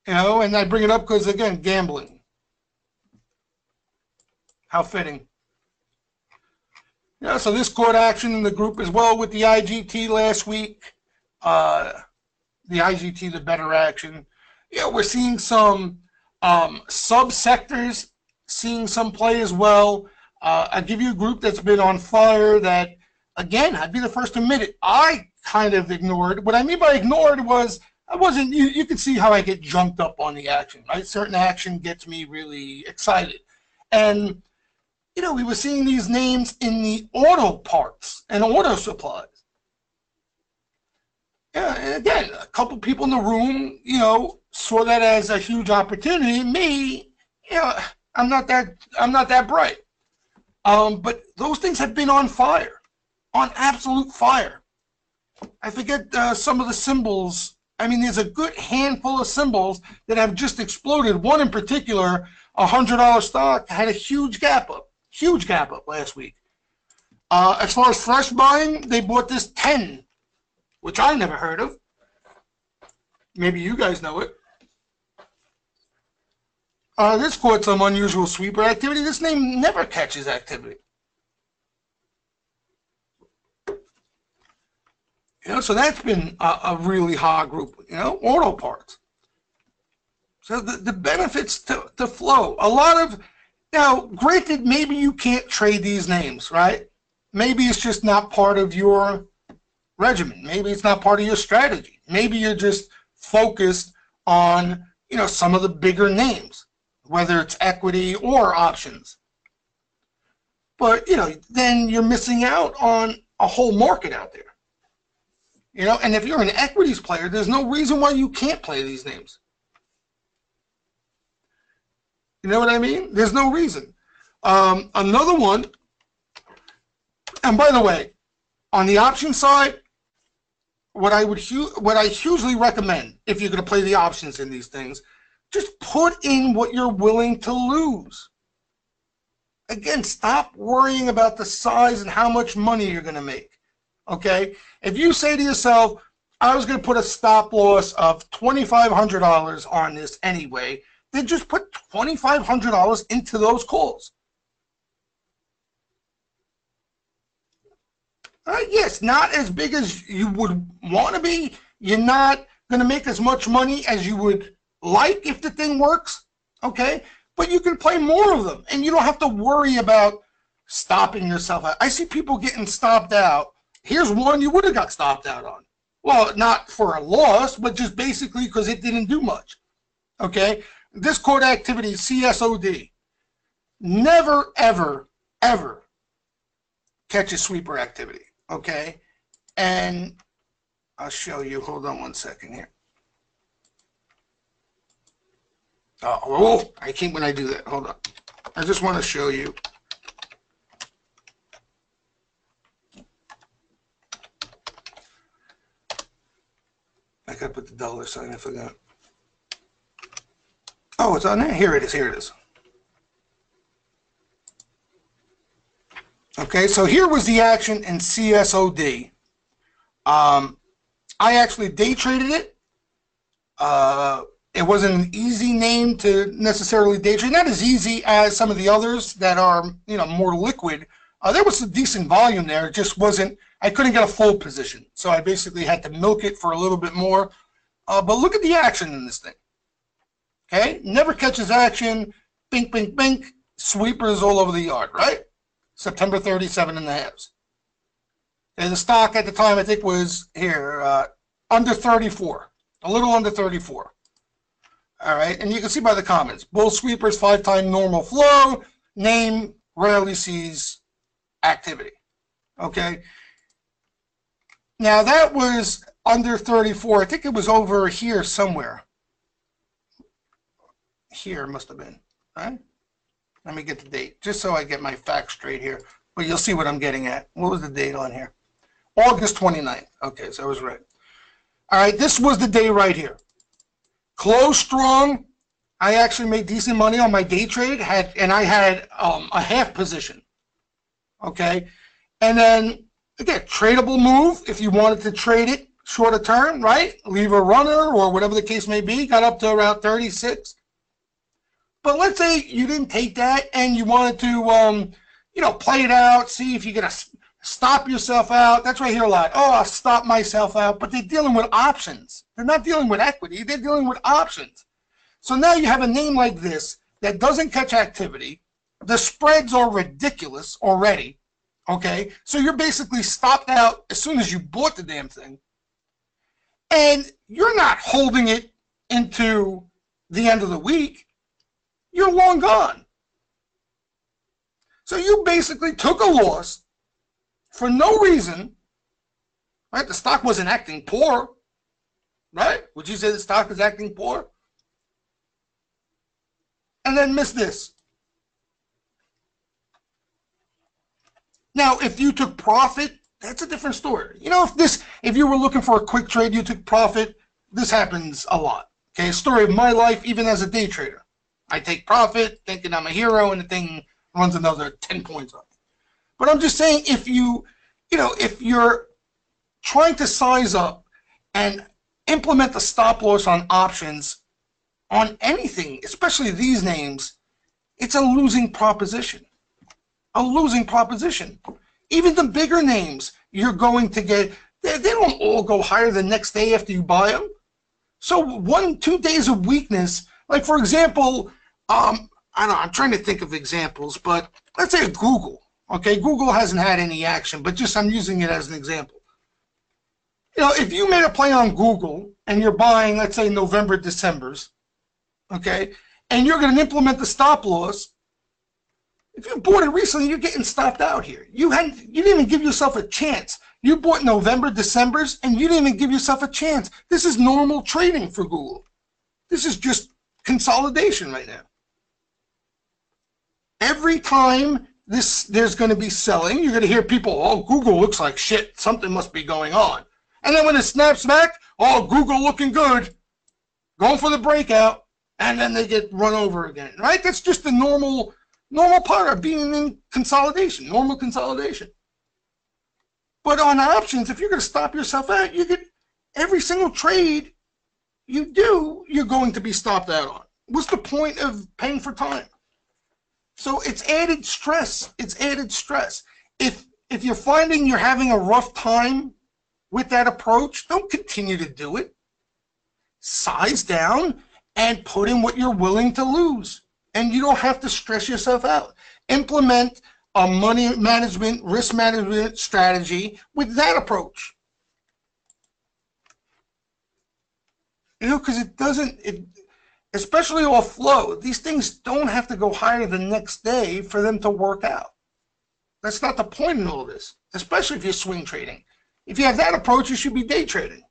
You know, and I bring it up because, again, gambling. How fitting. Yeah, so this caught action in the group as well with the IGT last week. The IGT, the better action. Yeah, we're seeing some subsectors seeing some play as well. I'll give you a group that's been on fire that, again, I'd be the first to admit it, I kind of ignored. What I mean by ignored was, I wasn't, you can see how I get jumped up on the action, right? Certain action gets me really excited. And, you know, we were seeing these names in the auto parts and auto supplies. Yeah, and again, a couple people in the room, you know, saw that as a huge opportunity. Me, you know, I'm not that bright. But those things have been on fire, on absolute fire. I forget some of the symbols. I mean, there's a good handful of symbols that have just exploded. One in particular, $100 stock, had a huge gap up last week. As far as fresh buying, they bought this 10, which I never heard of. Maybe you guys know it. This caught some unusual sweeper activity. This name never catches activity. You know, so that's been a really hot group, you know, auto parts. So the benefits to flow. A lot of, now, granted, maybe you can't trade these names, right? Maybe it's just not part of your regimen. Maybe it's not part of your strategy. Maybe you're just focused on, you know, some of the bigger names, whether it's equity or options. But, you know, then you're missing out on a whole market out there. You know, and if you're an equities player, there's no reason why you can't play these names. You know what I mean? There's no reason. Another one, and by the way, on the option side, what I hugely recommend, if you're going to play the options in these things, just put in what you're willing to lose. Again, stop worrying about the size and how much money you're going to make. Okay? If you say to yourself, I was going to put a stop loss of $2,500 on this anyway, then just put $2,500 into those calls. Yes, not as big as you would want to be. You're not going to make as much money as you would like if the thing works, okay? But you can play more of them, and you don't have to worry about stopping yourself out. I see people getting stopped out. Here's one you would have got stopped out on. Well, not for a loss, but just basically because it didn't do much, okay? This caught activity, CSOD. Never, ever, ever catch a sweeper activity, okay? And I'll show you. Hold on one second here. Oh, I can't when I do that. Hold on. I just want to show you. I gotta put the dollar sign, I forgot. Oh, it's on there? Here it is, here it is. Okay, so here was the action in CSOD. I actually day traded it. It wasn't an easy name to necessarily day trade. Not as easy as some of the others that are, you know, more liquid. There was a decent volume there. It just wasn't, I couldn't get a full position. So I basically had to milk it for a little bit more. But look at the action in this thing. Okay, never catches action. Bink, bink, bink. Sweepers all over the yard, right? September 30, 7.5. And the stock at the time, I think, was here, under 34. A little under 34. All right, and you can see by the comments. Bull sweepers, 5-time normal flow. Name rarely sees activity. Okay. Now that was under 34. I think it was over here somewhere. Here must have been. Right? Let me get the date, just so I get my facts straight here. But you'll see what I'm getting at. What was the date on here? August 29th. Okay, so I was right. All right, this was the day right here. Close strong. I actually made decent money on my day trade, and I had a half position. Okay, and then again, tradable move if you wanted to trade it shorter term, right? Leave a runner or whatever the case may be. Got up to around 36. But let's say you didn't take that and you wanted to, you know, play it out, see if you're gonna stop yourself out. That's what I hear a lot. Oh, I'll stop myself out. But they're dealing with options. They're not dealing with equity. They're dealing with options. So now you have a name like this that doesn't catch activity. The spreads are ridiculous already. Okay, so you're basically stopped out as soon as you bought the damn thing, and you're not holding it into the end of the week. You're long gone. So you basically took a loss for no reason, right? The stock wasn't acting poor, right? Would you say the stock is acting poor? And then miss this. Now, if you took profit, that's a different story. You know, if you were looking for a quick trade, you took profit, this happens a lot. Okay, story of my life, even as a day trader. I take profit, thinking I'm a hero, and the thing runs another 10 points up. But I'm just saying, if if you're trying to size up and implement the stop loss on options on anything, especially these names, it's a losing proposition. A losing proposition. Even the bigger names, you're going to get, they don't all go higher the next day after you buy them. So 1-2 days of weakness, like for example, I don't know, I'm trying to think of examples, but let's say Google. Okay, Google hasn't had any action, but just I'm using it as an example. You know, if you made a play on Google and you're buying, let's say November, December's, okay, and you're going to implement the stop loss, if you bought it recently, you're getting stopped out here. You didn't even give yourself a chance. You bought November, December's, and you didn't even give yourself a chance. This is normal trading for Google. This is just consolidation right now. Every time there's going to be selling, you're going to hear people, oh, Google looks like shit. Something must be going on. And then when it snaps back, oh, Google looking good. Going for the breakout. And then they get run over again, right? That's just the normal part of being in consolidation, normal consolidation. But on options, if you're going to stop yourself out, you get every single trade you do, you're going to be stopped out on. What's the point of paying for time? So it's added stress. It's added stress. If you're finding you're having a rough time with that approach, don't continue to do it. Size down and put in what you're willing to lose. And you don't have to stress yourself out. Implement a money management, risk management strategy with that approach. You know, because it doesn't, especially off flow, these things don't have to go higher the next day for them to work out. That's not the point in all this, especially if you're swing trading. If you have that approach, you should be day trading.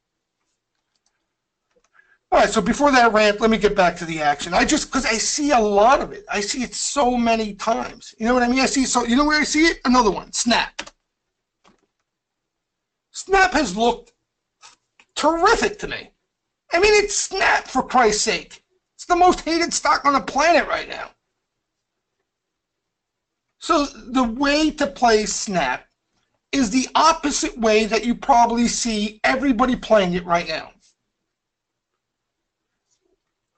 All right, so before that rant, let me get back to the action. Because I see a lot of it. I see it so many times. You know what I mean? You know where I see it? Another one, Snap. Snap has looked terrific to me. I mean, it's Snap, for Christ's sake. It's the most hated stock on the planet right now. So the way to play Snap is the opposite way that you probably see everybody playing it right now.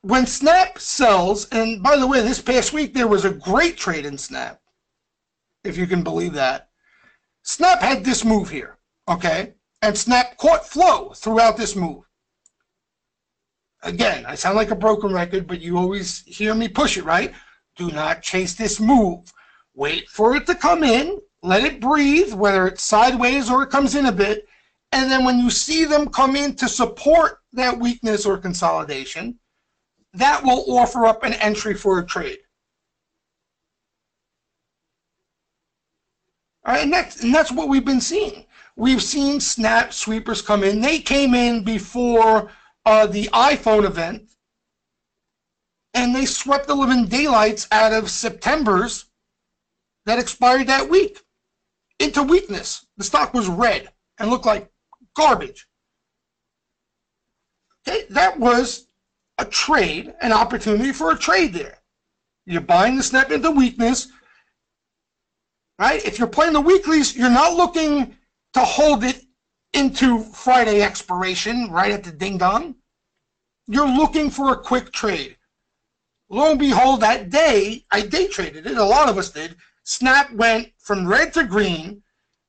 When Snap sells, and by the way, this past week there was a great trade in Snap, if you can believe that. Snap had this move here, okay? And Snap caught flow throughout this move. Again, I sound like a broken record, but you always hear me push it, right? Do not chase this move. Wait for it to come in, let it breathe, whether it's sideways or it comes in a bit, and then when you see them come in to support that weakness or consolidation, that will offer up an entry for a trade. All right, and that's what we've been seeing. We've seen Snap sweepers come in. They came in before the iPhone event, and they swept the living daylights out of September's that expired that week into weakness. The stock was red and looked like garbage. Okay, that was a trade, an opportunity for a trade there. You're buying the Snap into weakness, right? If you're playing the weeklies, you're not looking to hold it into Friday expiration right at the ding dong. You're looking for a quick trade. Lo and behold, that day, I day traded it. A lot of us did. Snap went from red to green.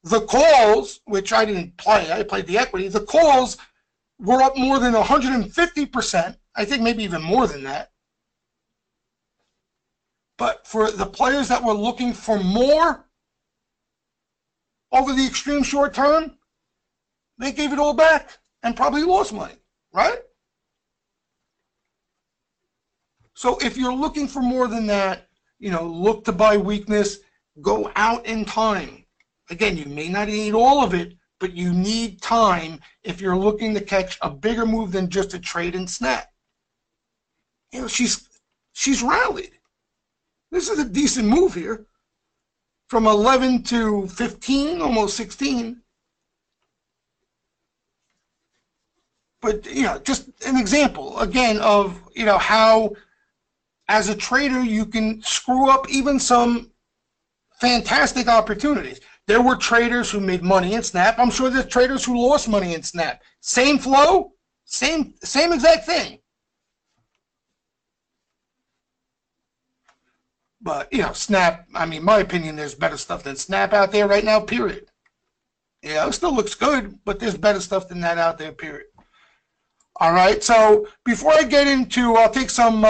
The calls, which I didn't play, I played the equity, the calls were up more than 150%. I think maybe even more than that. But for the players that were looking for more over the extreme short term, they gave it all back and probably lost money, right? So if you're looking for more than that, look to buy weakness, go out in time. Again, you may not need all of it, but you need time if you're looking to catch a bigger move than just a trade and Snap. She's rallied. This is a decent move here. From 11 to 15, almost 16. But, just an example, again, of, how as a trader you can screw up even some fantastic opportunities. There were traders who made money in Snap. I'm sure there's traders who lost money in Snap. Same flow, same exact thing. But, Snap, I mean, my opinion, there's better stuff than Snap out there right now, period. It still looks good, but there's better stuff than that out there, period. All right, so before I get into, I'll take some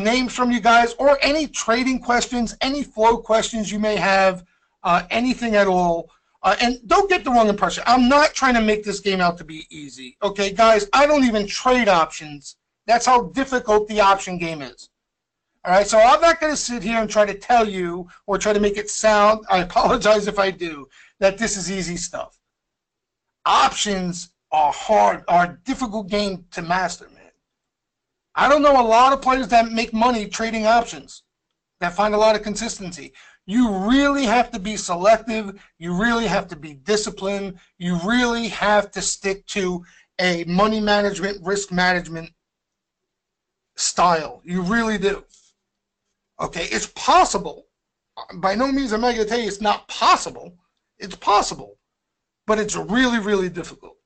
names from you guys, or any trading questions, any flow questions you may have, anything at all. And don't get the wrong impression. I'm not trying to make this game out to be easy. Okay, guys, I don't even trade options. That's how difficult the option game is. All right, so I'm not going to sit here and try to tell you or try to make it sound, I apologize if I do, that this is easy stuff. Options are hard, are a difficult game to master, man. I don't know a lot of players that make money trading options, that find a lot of consistency. You really have to be selective. You really have to be disciplined. You really have to stick to a money management, risk management style. You really do. Okay, it's possible. By no means am I going to tell you it's not possible. It's possible, but it's really, really difficult.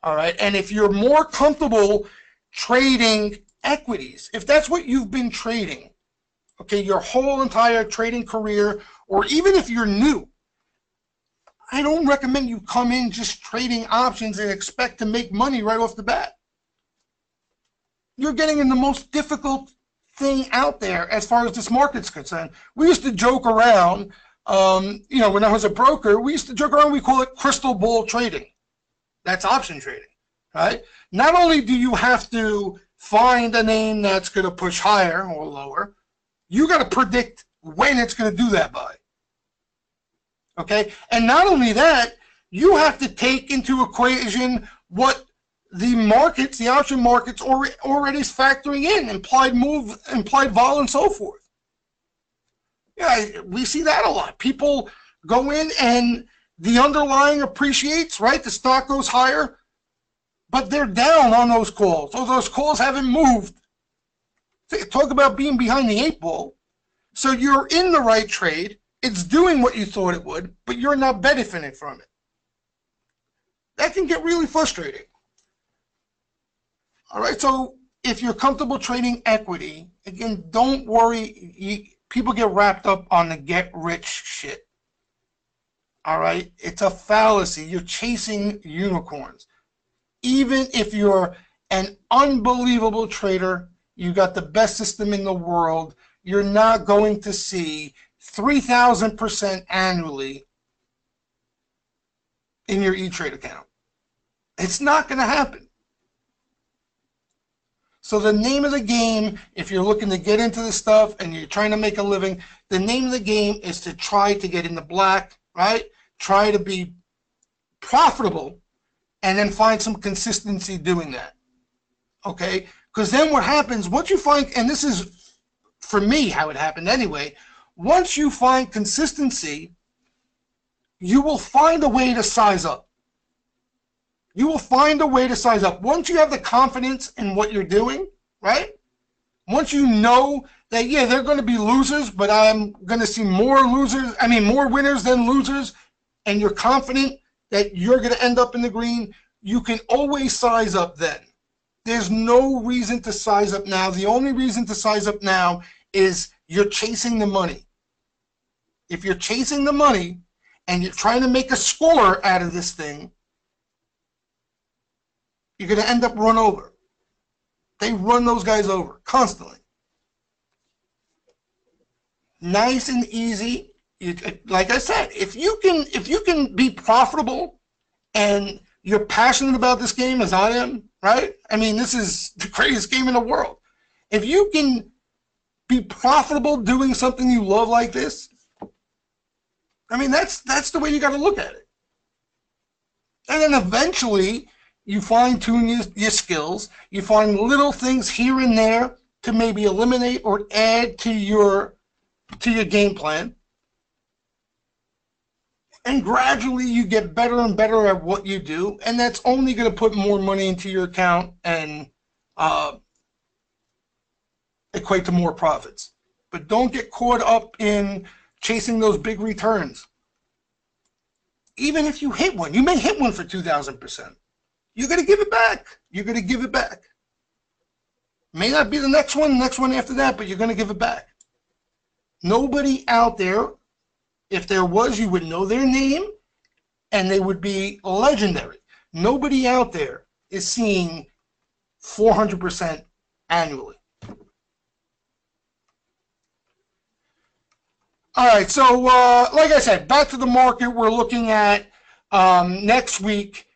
All right, and if you're more comfortable trading equities, if that's what you've been trading, okay, your whole entire trading career, or even if you're new, I don't recommend you come in just trading options and expect to make money right off the bat. You're getting in the most difficult thing out there as far as this market's concerned. We used to joke around, when I was a broker, we used to joke around, we call it crystal ball trading. That's option trading, right? Not only do you have to find a name that's going to push higher or lower, you got to predict when it's going to do that by. Okay? And not only that, you have to take into equation what the markets, the option markets, already is factoring in implied move, implied vol, and so forth. Yeah, we see that a lot. People go in and the underlying appreciates, right? The stock goes higher, but they're down on those calls. So those calls haven't moved. Talk about being behind the eight ball. So you're in the right trade. It's doing what you thought it would, but you're not benefiting from it. That can get really frustrating. All right, so if you're comfortable trading equity, again, don't worry. People get wrapped up on the get-rich shit. All right, it's a fallacy. You're chasing unicorns. Even if you're an unbelievable trader, you got the best system in the world, you're not going to see 3,000% annually in your E-Trade account. It's not going to happen. So the name of the game, if you're looking to get into this stuff and you're trying to make a living, the name of the game is to try to get in the black, right? Try to be profitable and then find some consistency doing that, okay? Because then what happens, once you find, and this is, for me, how it happened anyway, once you find consistency, you will find a way to size up. You will find a way to size up. Once you have the confidence in what you're doing, right? Once you know that, yeah, they're going to be losers, but I'm going to see more winners than losers, and you're confident that you're going to end up in the green, you can always size up then. There's no reason to size up now. The only reason to size up now is you're chasing the money. If you're chasing the money and you're trying to make a score out of this thing, you're going to end up run over. They run those guys over constantly. Nice and easy. Like I said, if you can be profitable and you're passionate about this game as I am, right? I mean, this is the greatest game in the world. If you can be profitable doing something you love like this, I mean, that's the way you got to look at it. And then eventually, you fine-tune your skills. You find little things here and there to maybe eliminate or add to your game plan. And gradually you get better and better at what you do, and that's only going to put more money into your account and equate to more profits. But don't get caught up in chasing those big returns. Even if you hit one, you may hit one for 2,000%. You're going to give it back. You're going to give it back. May not be the next one after that, but you're going to give it back. Nobody out there, if there was, you would know their name, and they would be legendary. Nobody out there is seeing 400% annually. All right, so like I said, back to the market, we're looking at next week.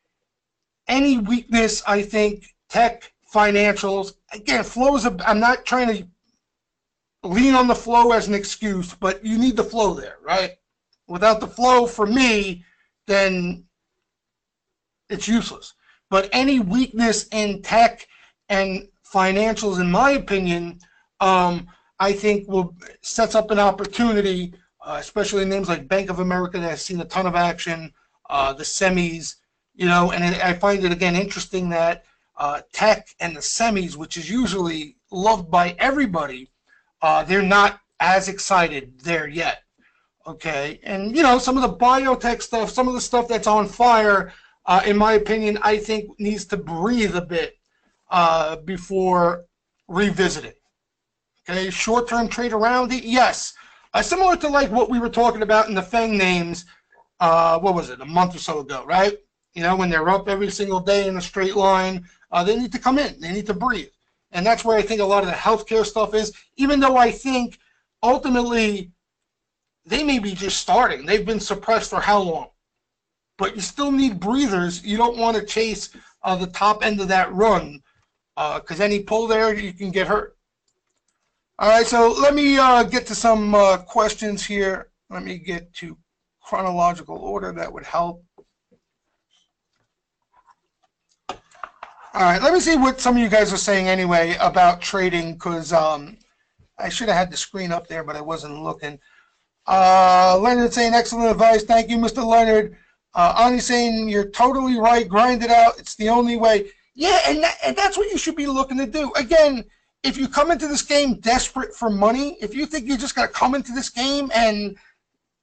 Any weakness, I think, tech, financials, again, flows, I'm not trying to lean on the flow as an excuse, but you need the flow there, right? Without the flow, for me, then it's useless. But any weakness in tech and financials, in my opinion, I think sets up an opportunity, especially names like Bank of America that has seen a ton of action, the semis, you know, and I find it, again, interesting that tech and the semis, which is usually loved by everybody, they're not as excited there yet, okay? And, you know, some of the biotech stuff, some of the stuff that's on fire, in my opinion, I think needs to breathe a bit before revisiting. Okay, short-term trade around it, yes. Similar to like what we were talking about in the FANG names, what was it, a month or so ago, right? You know, when they're up every single day in a straight line, they need to come in. They need to breathe. And that's where I think a lot of the healthcare stuff is, even though I think ultimately they may be just starting. They've been suppressed for how long? But you still need breathers. You don't want to chase the top end of that run because any pull there, you can get hurt. All right, so let me get to some questions here. Let me get to chronological order. That would help. All right, let me see what some of you guys are saying anyway about trading, because I should have had the screen up there, but I wasn't looking. Leonard saying, excellent advice. Thank you, Mr. Leonard. Ani saying, you're totally right. Grind it out. It's the only way. Yeah, and that's what you should be looking to do. Again, if you come into this game desperate for money, if you think you're just going to come into this game and,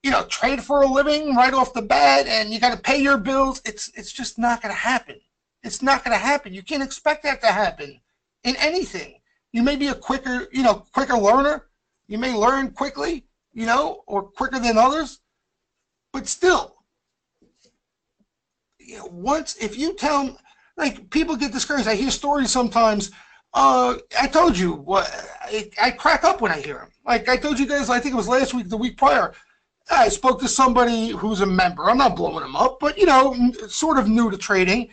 you know, trade for a living right off the bat and you got to pay your bills, it's just not going to happen. It's not going to happen. You can't expect that to happen in anything. You may be a quicker learner. You may learn quickly, you know, or quicker than others. But still, you know, if you tell them, like, people get discouraged. I hear stories sometimes. I told you, I crack up when I hear them. Like I told you guys, I think it was last week, the week prior. I spoke to somebody who's a member. I'm not blowing them up, but, you know, sort of new to trading.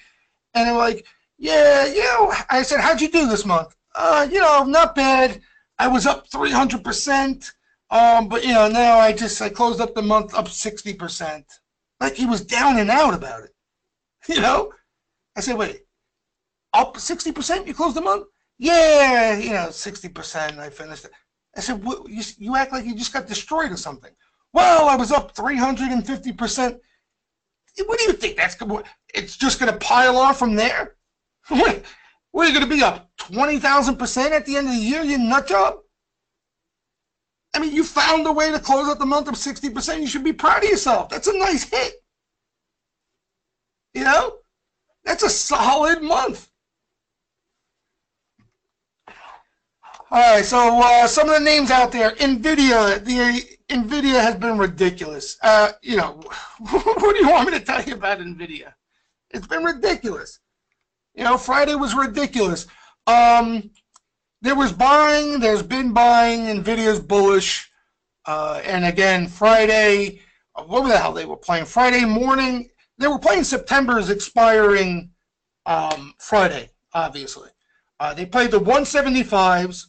And they're like, yeah, you know, I said, how'd you do this month? You know, not bad. I was up 300%. But, you know, now I closed up the month up 60%. Like he was down and out about it. You know? I said, wait, up 60% you closed the month? Yeah, you know, 60% I finished it. I said, what, you act like you just got destroyed or something. Well, I was up 350%. What do you think? It's just going to pile on from there? What are you going to be up 20,000% at the end of the year, you nut job? I mean, you found a way to close out the month of 60%. You should be proud of yourself. That's a nice hit. You know? That's a solid month. All right, so some of the names out there. NVIDIA has been ridiculous. You know, what do you want me to tell you about NVIDIA? It's been ridiculous. You know, Friday was ridiculous. There was buying. There's been buying. NVIDIA's bullish. And again, Friday, what the hell they were playing? Friday morning, they were playing September's expiring Friday, obviously. They played the 175s.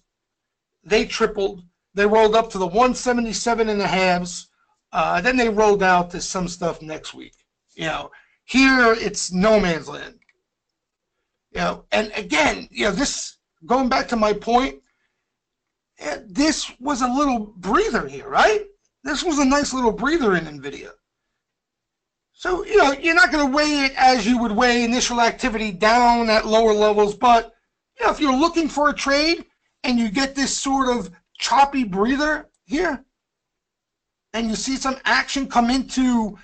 They tripled. They rolled up to the 177 and a halves. Then they rolled out to some stuff next week. You know, here it's no man's land. You know, and again, you know, this, going back to my point, this was a little breather here, right? This was a nice little breather in NVIDIA. So, you know, you're not going to weigh it as you would weigh initial activity down at lower levels, but, you know, if you're looking for a trade and you get this sort of choppy breather here, and you see some action come into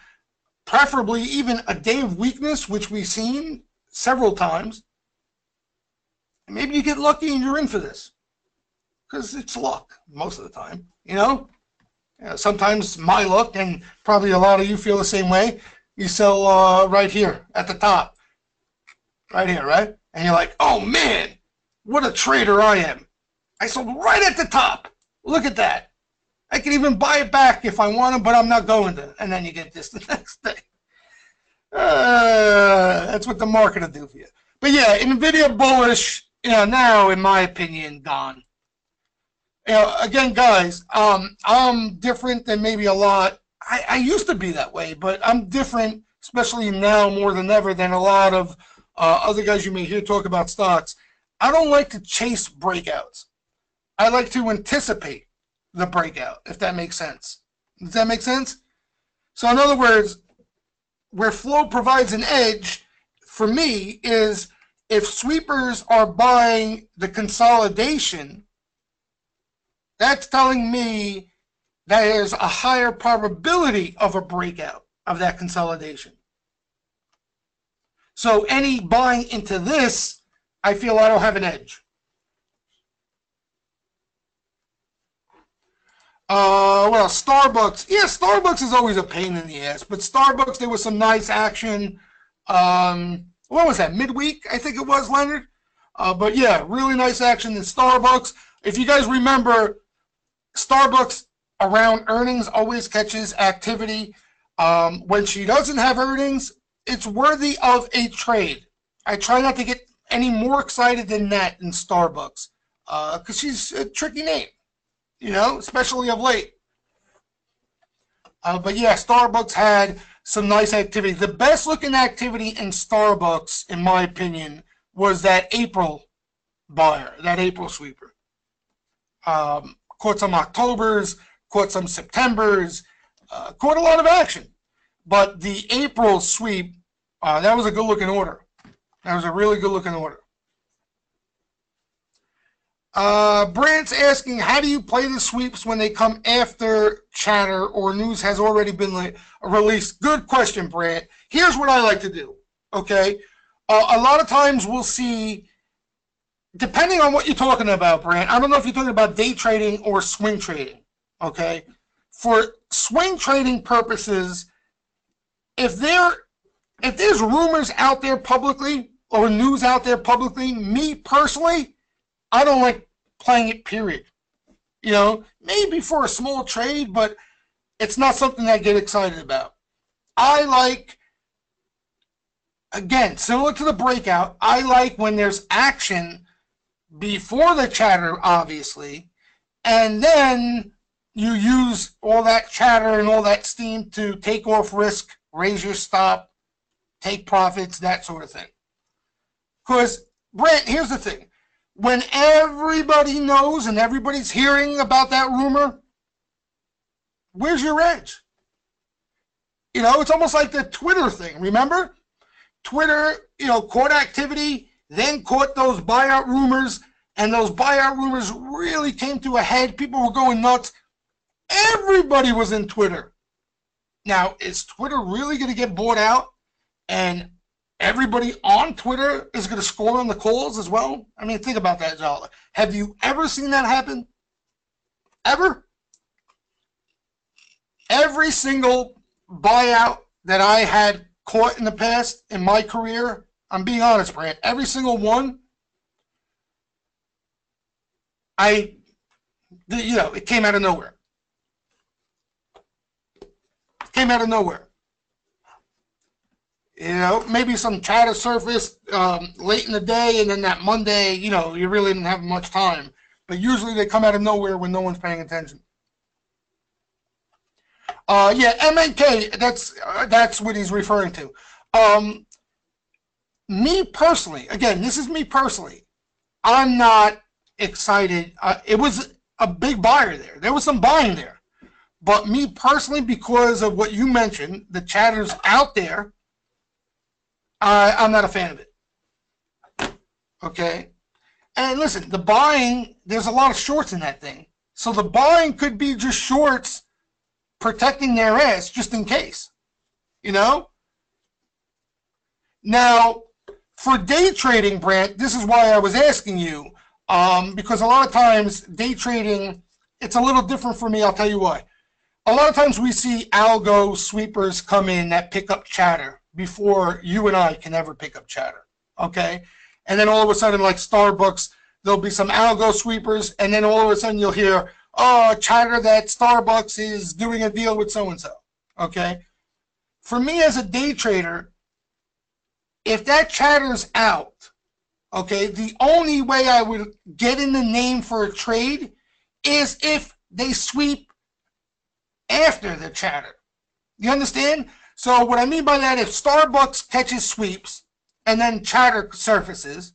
preferably even a day of weakness, which we've seen several times, and maybe you get lucky and you're in for this, because it's luck most of the time, you know? Sometimes my luck, and probably a lot of you feel the same way, you sell right here at the top, right here, right? And you're like, oh man, what a trader I am. I sold right at the top. Look at that. I can even buy it back if I want to, but I'm not going to. And then you get this the next day. That's what the market will do for you. But yeah, NVIDIA bullish, you know, now, in my opinion, gone. You know, again, guys, I'm different than maybe a lot. I used to be that way, but I'm different, especially now more than ever, than a lot of other guys you may hear talk about stocks. I don't like to chase breakouts. I like to anticipate the breakout, if that makes sense. Does that make sense? So in other words, where flow provides an edge for me is if sweepers are buying the consolidation, that's telling me that there's a higher probability of a breakout of that consolidation. So any buying into this, I feel I don't have an edge. Well, Starbucks. Yeah, Starbucks is always a pain in the ass. But Starbucks, there was some nice action. What was that, midweek? I think it was, Leonard. But yeah, really nice action in Starbucks. If you guys remember, Starbucks around earnings always catches activity. When she doesn't have earnings, it's worthy of a trade. I try not to get any more excited than that in Starbucks because she's a tricky name, you know, especially of late. But yeah, Starbucks had some nice activity. The best looking activity in Starbucks, in my opinion, was that April buyer, that April sweeper. Caught some Octobers, caught some Septembers, caught a lot of action. But the April sweep, that was a good looking order. That was a really good looking order. Brant's asking, how do you play the sweeps when they come after chatter or news has already been released? Good question, Brant. Here's what I like to do, okay? A lot of times we'll see, depending on what you're talking about, Brant, I don't know if you're talking about day trading or swing trading, okay? For swing trading purposes, if there's rumors out there publicly or news out there publicly, me personally, I don't like playing it, period. You know, maybe for a small trade, but it's not something I get excited about. I like, again, similar to the breakout, I like when there's action before the chatter, obviously, and then you use all that chatter and all that steam to take off risk, raise your stop, take profits, that sort of thing. Because, Brent, here's the thing. When everybody knows and everybody's hearing about that rumor, where's your edge? You know, it's almost like the Twitter thing, remember? Twitter, you know, caught activity, then caught those buyout rumors, and those buyout rumors really came to a head. People were going nuts. Everybody was in Twitter. Now, is Twitter really going to get bought out and everybody on Twitter is going to score on the calls as well? I mean, think about that, Jala. Have you ever seen that happen? Ever? Every single buyout that I had caught in the past in my career, I'm being honest, Brant, every single one, it came out of nowhere. It came out of nowhere. You know, maybe some chatter surfaced late in the day, and then that Monday, you know, you really didn't have much time. But usually they come out of nowhere when no one's paying attention. Yeah, MNK, that's what he's referring to. Me personally, again, this is me personally, I'm not excited. It was a big buyer there. There was some buying there. But me personally, because of what you mentioned, the chatter's out there, I'm not a fan of it. Okay? And listen, the buying, there's a lot of shorts in that thing. So the buying could be just shorts protecting their ass just in case. You know? Now, for day trading, Brant, this is why I was asking you. Because a lot of times, day trading, it's a little different for me. I'll tell you why. A lot of times we see algo sweepers come in that pick up chatter before you and I can ever pick up chatter, okay? And then all of a sudden, like Starbucks, there'll be some algo sweepers, and then all of a sudden you'll hear, oh, chatter that Starbucks is doing a deal with so-and-so, okay? For me as a day trader, if that chatter's out, okay, the only way I would get in the name for a trade is if they sweep after the chatter. You understand? So what I mean by that, if Starbucks catches sweeps and then chatter surfaces,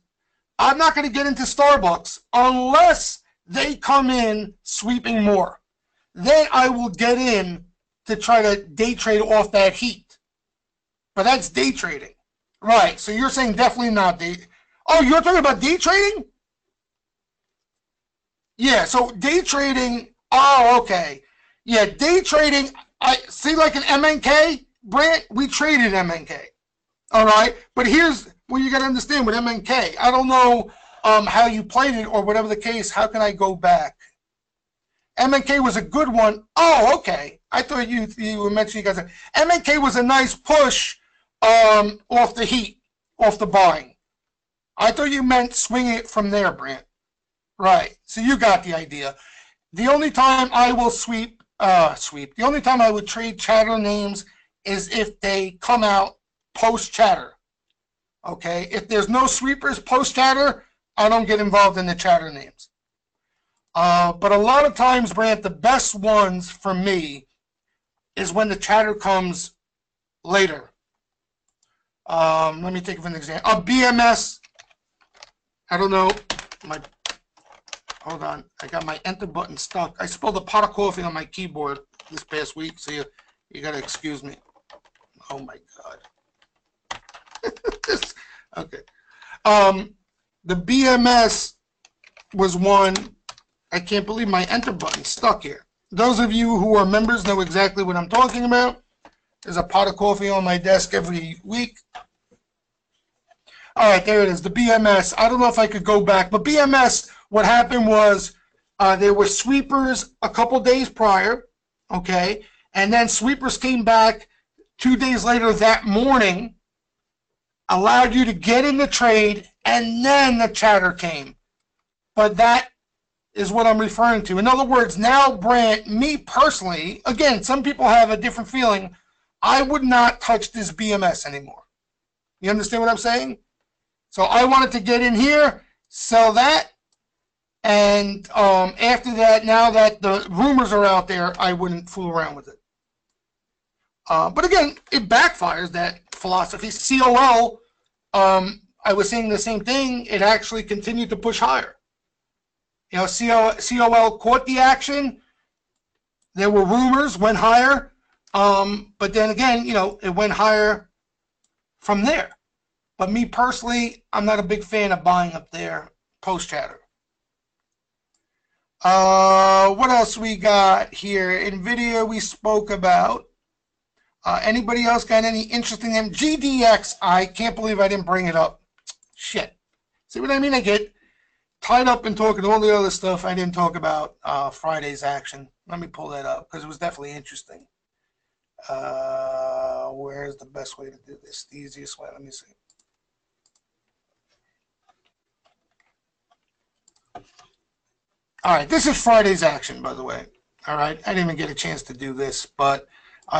I'm not going to get into Starbucks unless they come in sweeping more. Then I will get in to try to day trade off that heat. But that's day trading. Right, so you're saying definitely not day. Oh, you're talking about day trading? Yeah, so day trading, oh, okay. Yeah, day trading, I see, like an MNK, Brant, we traded MNK. All right, but here's what you got to understand with MNK. I don't know how you played it or whatever the case. How can I go back? MNK was a good one. Oh, okay. I thought you were mentioning, you guys. MNK was a nice push off the heat, off the buying. I thought you meant swinging it from there, Brant. Right. So you got the idea. The only time I will the only time I would trade chatter names is if they come out post chatter. Okay. If there's no sweepers post chatter, I don't get involved in the chatter names. But a lot of times, Brant, the best ones for me is when the chatter comes later. Let me think of an example. BMS. I don't know. Hold on. I got my enter button stuck. I spilled a pot of coffee on my keyboard this past week, so you got to excuse me. Oh, my God. Okay. The BMS was one. I can't believe my enter button stuck here. Those of you who are members know exactly what I'm talking about. There's a pot of coffee on my desk every week. All right, there it is, the BMS. I don't know if I could go back, but BMS, what happened was there were sweepers a couple days prior, okay, and then sweepers came back 2 days later that morning, allowed you to get in the trade, and then the chatter came. But that is what I'm referring to. In other words, now, Brant, me personally, again, some people have a different feeling. I would not touch this BMS anymore. You understand what I'm saying? So I wanted to get in here, sell that, and after that, now that the rumors are out there, I wouldn't fool around with it. But again, it backfires, that philosophy. COL, I was saying the same thing. It actually continued to push higher. You know, COL caught the action. There were rumors, went higher. But then again, you know, it went higher from there. But me personally, I'm not a big fan of buying up there post-chatter. What else we got here? NVIDIA we spoke about. Anybody else got any interesting in GDX? I can't believe I didn't bring it up. Shit. See what I mean? I get tied up in talking all the other stuff. I didn't talk about Friday's action. Let me pull that up because it was definitely interesting. Where's the best way to do this? The easiest way. Let me see. All right, this is Friday's action, by the way. All right, I didn't even get a chance to do this, but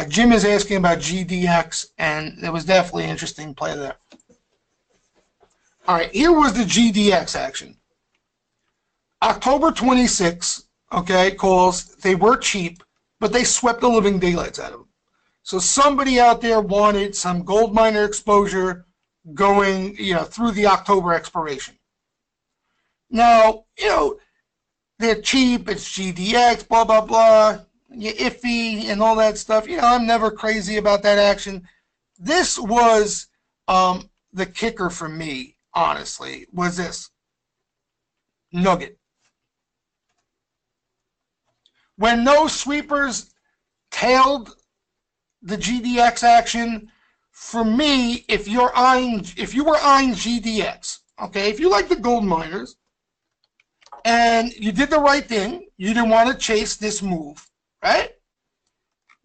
Jim is asking about GDX, and there was definitely an interesting play there. All right, here was the GDX action. October 26, okay, calls. They were cheap, but they swept the living daylights out of them. So somebody out there wanted some gold miner exposure going, you know, through the October expiration. Now, you know, they're cheap, it's GDX, blah, blah, blah, you're iffy and all that stuff. You know, I'm never crazy about that action. This was the kicker for me, honestly, was this. Nugget. When those sweepers tailed the GDX action, for me, if you were eyeing GDX, okay, if you like the gold miners, and you did the right thing, you didn't want to chase this move, right?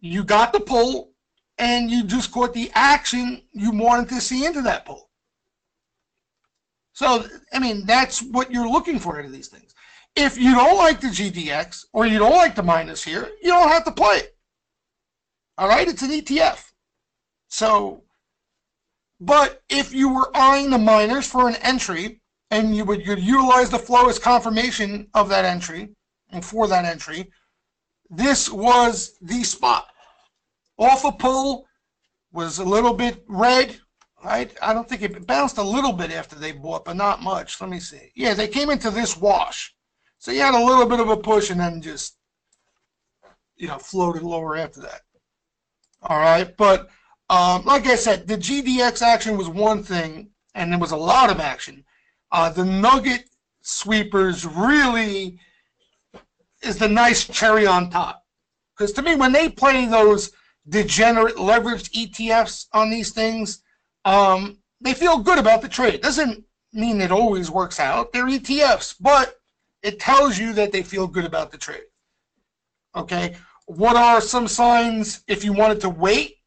You got the pull, and you just caught the action you wanted to see into that pull. So, I mean, that's what you're looking for out of these things. If you don't like the GDX, or you don't like the miners here, you don't have to play it. All right? It's an ETF. So, but if you were eyeing the miners for an entry, and you would utilize the flow as confirmation of that entry, and for that entry, this was the spot. Off a pull, was a little bit red, right? I don't think it bounced a little bit after they bought, but not much. Let me see. Yeah, they came into this wash. So you had a little bit of a push and then just, you know, floated lower after that. All right, but like I said, the GDX action was one thing, and there was a lot of action. The nugget sweepers really is the nice cherry on top. Because to me, when they play those degenerate leveraged ETFs on these things, they feel good about the trade. Doesn't mean it always works out. They're ETFs, but it tells you that they feel good about the trade. Okay, what are some signs if you wanted to wait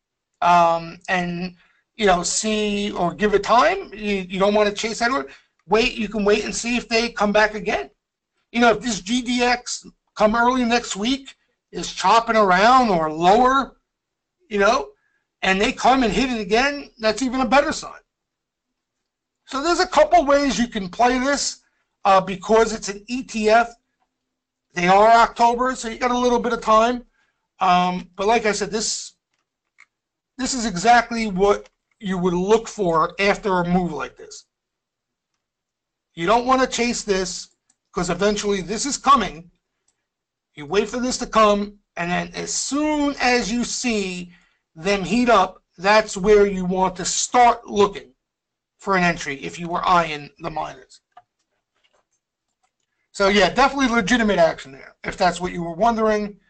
and, you know, see or give it time? You don't want to chase that order. Wait, you can wait and see if they come back again. You know, if this GDX come early next week is chopping around or lower, you know, and they come and hit it again, that's even a better sign. So there's a couple ways you can play this because it's an ETF. They are October, so you got a little bit of time. But like I said, this is exactly what you would look for after a move like this. You don't want to chase this because eventually this is coming. You wait for this to come, and then as soon as you see them heat up, that's where you want to start looking for an entry if you were eyeing the miners. So yeah, definitely legitimate action there. If that's what you were wondering,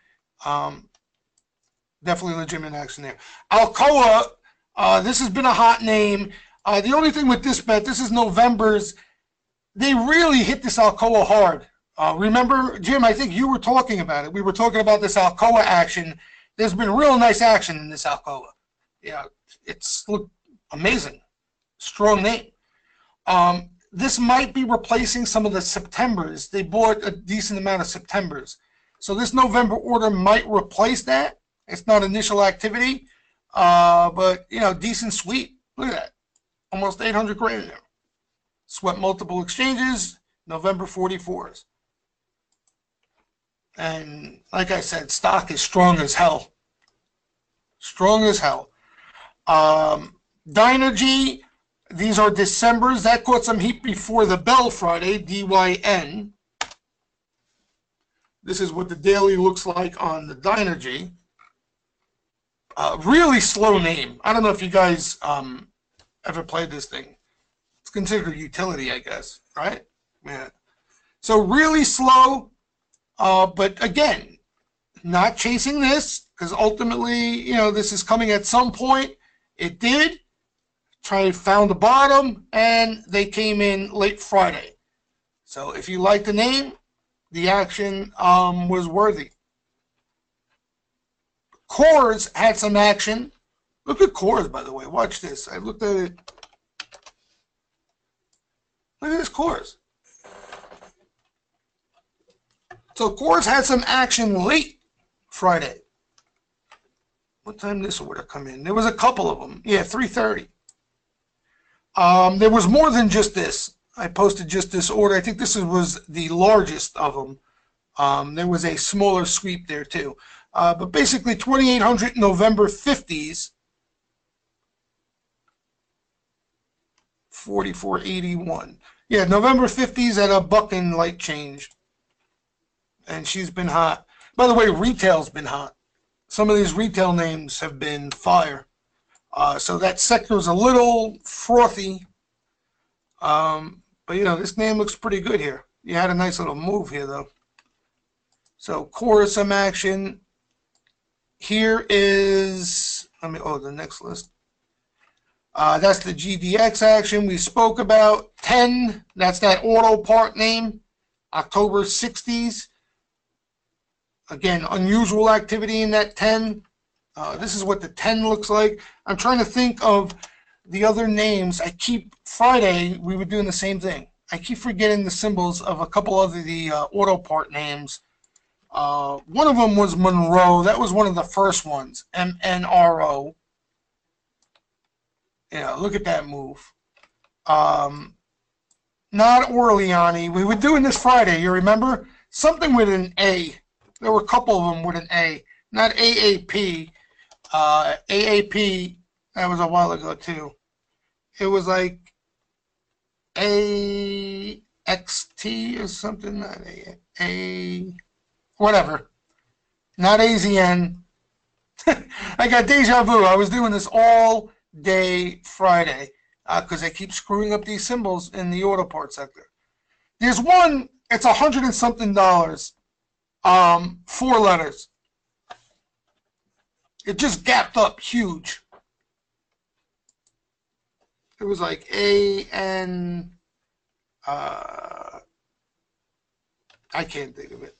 definitely legitimate action there. Alcoa, this has been a hot name. The only thing with this bet, this is November's. They really hit this Alcoa hard. Remember, Jim, I think you were talking about it. We were talking about this Alcoa action. There's been real nice action in this Alcoa. Yeah, it's looked amazing. Strong name. This might be replacing some of the Septembers. They bought a decent amount of Septembers. So this November order might replace that. It's not initial activity, but, you know, decent sweep. Look at that. Almost 800 grand there. Swept multiple exchanges, November 44s. And like I said, stock is strong as hell. Strong as hell. Dynergy, these are December's. That caught some heat before the bell Friday, DYN. This is what the daily looks like on the Dynergy. Really slow name. I don't know if you guys ever played this thing. It's considered a utility, I guess, right? Yeah. So really slow, but again, not chasing this because ultimately, you know, this is coming at some point. It did. Found the bottom, and they came in late Friday. So if you like the name, the action was worthy. Coors had some action. Look at Coors, by the way. Watch this. I looked at it. Look at this Coors. So Coors had some action late Friday. What time this order come in? There was a couple of them. Yeah, 3:30. There was more than just this. I posted just this order. I think this was the largest of them. There was a smaller sweep there too. But basically 2,800 November 50s. 44.81. Yeah, November 50s at a buck and light change. And she's been hot. By the way, retail's been hot. Some of these retail names have been fire. So that sector's a little frothy. But, you know, this name looks pretty good here. You had a nice little move here, though. So, Coors, some action. Here is, the next list. That's the GDX action we spoke about. 10, that's that auto part name. October 60s. Again, unusual activity in that 10. This is what the 10 looks like. I'm trying to think of the other names. Friday, we were doing the same thing. I keep forgetting the symbols of a couple of the auto part names. One of them was Monroe. That was one of the first ones. MNRO. Yeah, look at that move. Not Orleani. We were doing this Friday, you remember? Something with an A. There were a couple of them with an A. Not AAP. AAP, that was a while ago too. It was like AXT or something. Not A whatever. Not AZN. I got deja vu. I was doing this all day Friday because I keep screwing up these symbols in the auto part sector. There's one, it's $100 and something. 4 letters. It just gapped up huge. It was like AN. I can't think of it.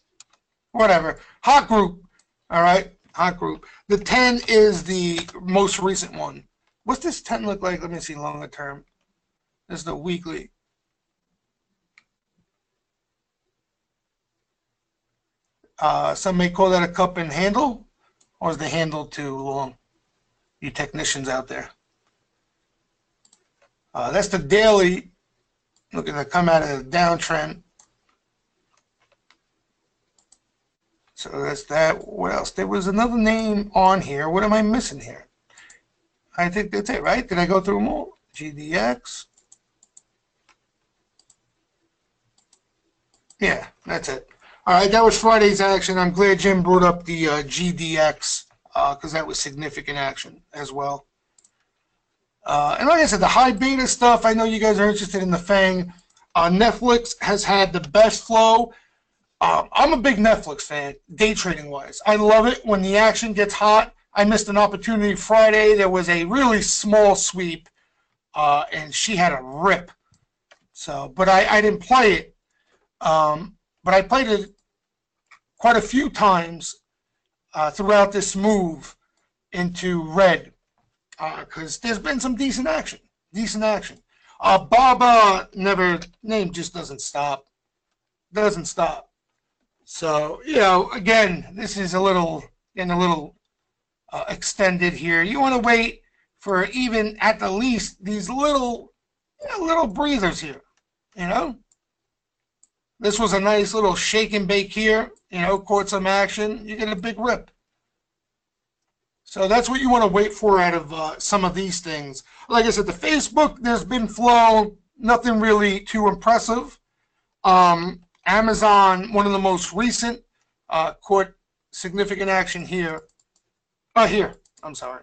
Whatever. Hot group. All right. Hot group. The 10 is the most recent one. What's this 10 look like? Let me see longer term. This is the weekly. Some may call that a cup and handle, or is the handle too long? You technicians out there. That's the daily. Looking to come out of the downtrend. So that's that. What else? There was another name on here. What am I missing here? I think that's it, right? Did I go through them all? GDX. Yeah, that's it. All right, that was Friday's action. I'm glad Jim brought up the GDX because that was significant action as well. And like I said, the high beta stuff, I know you guys are interested in the FANG. Netflix has had the best flow. I'm a big Netflix fan, day trading wise. I love it when the action gets hot. I missed an opportunity Friday. There was a really small sweep, and she had a rip. So, but I didn't play it. But I played it quite a few times throughout this move into red because there's been some decent action. Baba never name just doesn't stop. So, again, this is a little extended here. You want to wait for even at the least these little breathers here, This was a nice little shake and bake here, caught some action. You get a big rip. So that's what you want to wait for out of some of these things. Like I said, the Facebook, there's been flow, nothing really too impressive. Amazon, one of the most recent, caught significant action here. I'm sorry.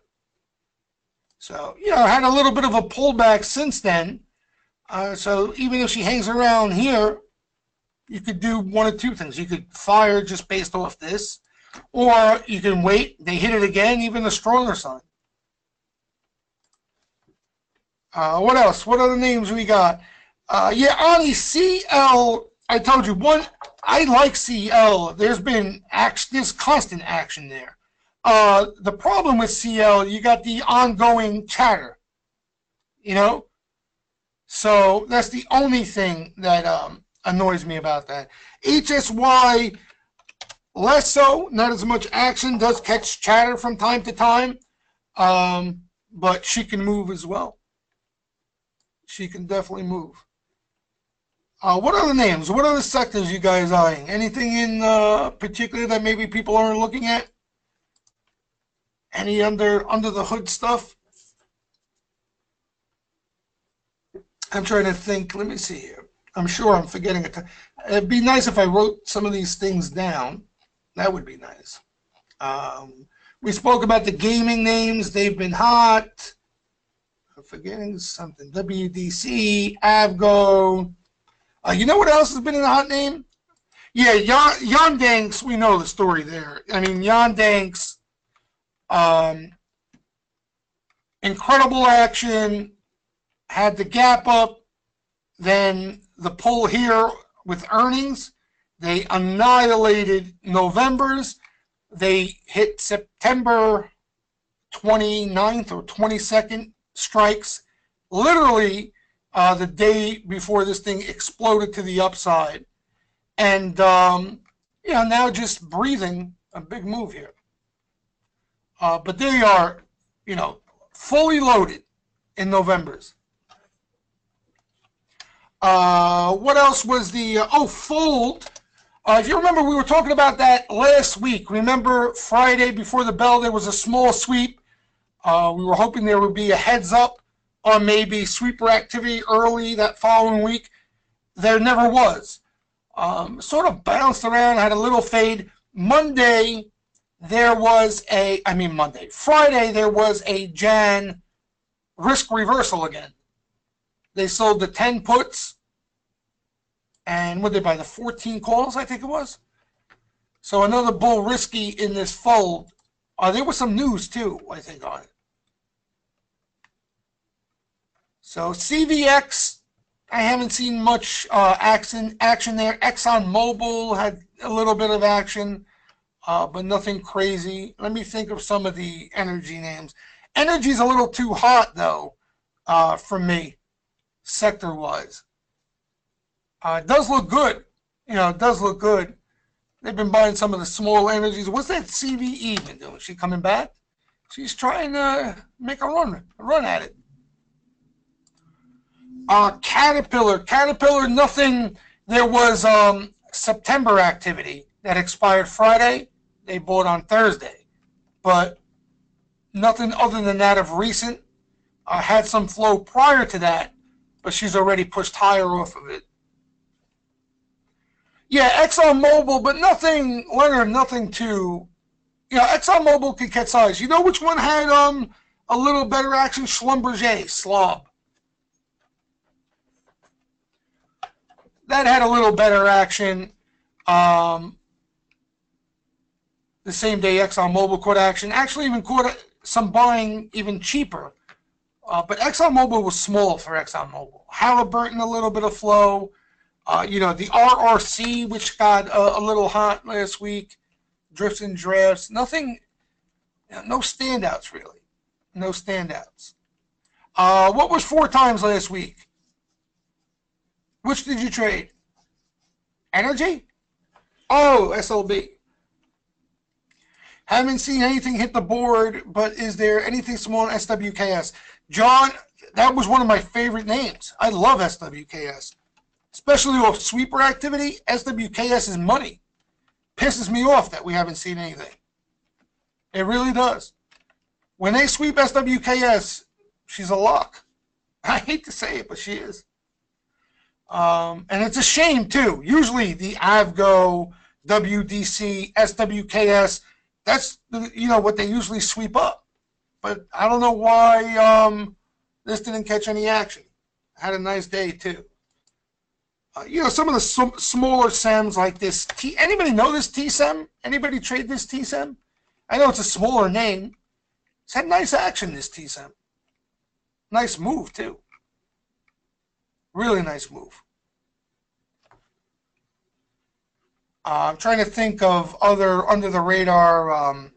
So, had a little bit of a pullback since then. So even if she hangs around here, you could do one of two things. You could fire just based off this, or you can wait. They hit it again, even a stronger sign. What else? What other names we got? Ani, CL. I told you one. I like CL. There's been there's constant action there. The problem with CL, you got the ongoing chatter. So that's the only thing that annoys me about that. HSY, less so, not as much action, does catch chatter from time to time, but she can move as well. She can definitely move. What other names? What other sectors you guys eyeing? Anything in particular that maybe people aren't looking at? Any under the hood stuff? I'm trying to think. Let me see here. I'm sure I'm forgetting it. It'd be nice if I wrote some of these things down. That would be nice. We spoke about the gaming names. They've been hot. I'm forgetting something. WDC, Avgo. You know what else has been in the hot name? Yeah, Yandanks. We know the story there. I mean, Yandanks. Incredible action. Had the gap up. Then the pull here with earnings. They annihilated November's. They hit September 29th or 22nd strikes. Literally the day before this thing exploded to the upside. And, now just breathing a big move here. But they are, fully loaded in November's. What else was the, Fold. If you remember, we were talking about that last week. Remember Friday before the bell, there was a small sweep. We were hoping there would be a heads up or maybe sweeper activity early that following week. There never was. Sort of bounced around, had a little fade. Friday, there was a Jan risk reversal again. They sold the 10 puts, and what did they buy? The 14 calls, I think it was. So another bull risky in this fold. There was some news too, I think, on it. So CVX, I haven't seen much action there. ExxonMobil had a little bit of action, but nothing crazy. Let me think of some of the energy names. Energy's a little too hot, though, for me, sector-wise. It does look good. It does look good. They've been buying some of the small energies. What's that CVE been doing? She coming back? She's trying to make a run at it. Caterpillar, nothing. There was September activity that expired Friday. They bought on Thursday. But nothing other than that of recent. Had some flow prior to that, but she's already pushed higher off of it. Yeah, ExxonMobil, but nothing, Leonard, nothing too. ExxonMobil could catch size. You know which one had a little better action? Schlumberger, Slob. That had a little better action. The same day ExxonMobil caught action. Actually, even caught some buying even cheaper. But ExxonMobil was small for ExxonMobil. Halliburton, a little bit of flow. The RRC, which got a little hot last week. Drifts and drafts. Nothing, no standouts, really. No standouts. What was 4 times last week? Which did you trade? Energy? Oh, SLB. Haven't seen anything hit the board, but is there anything small on SWKS? John, that was one of my favorite names. I love SWKS. Especially off sweeper activity, SWKS is money. Pisses me off that we haven't seen anything. It really does. When they sweep SWKS, she's a lock. I hate to say it, but she is. And it's a shame, too. Usually the Avgo, WDC, SWKS, that's what they usually sweep up. But I don't know why this didn't catch any action. Had a nice day, too. Some of the smaller SEMs like this. Anybody know this TSEM? Anybody trade this TSEM? I know it's a smaller name. It's had nice action, this TSEM. Nice move, too. Really nice move. I'm trying to think of other under-the-radar.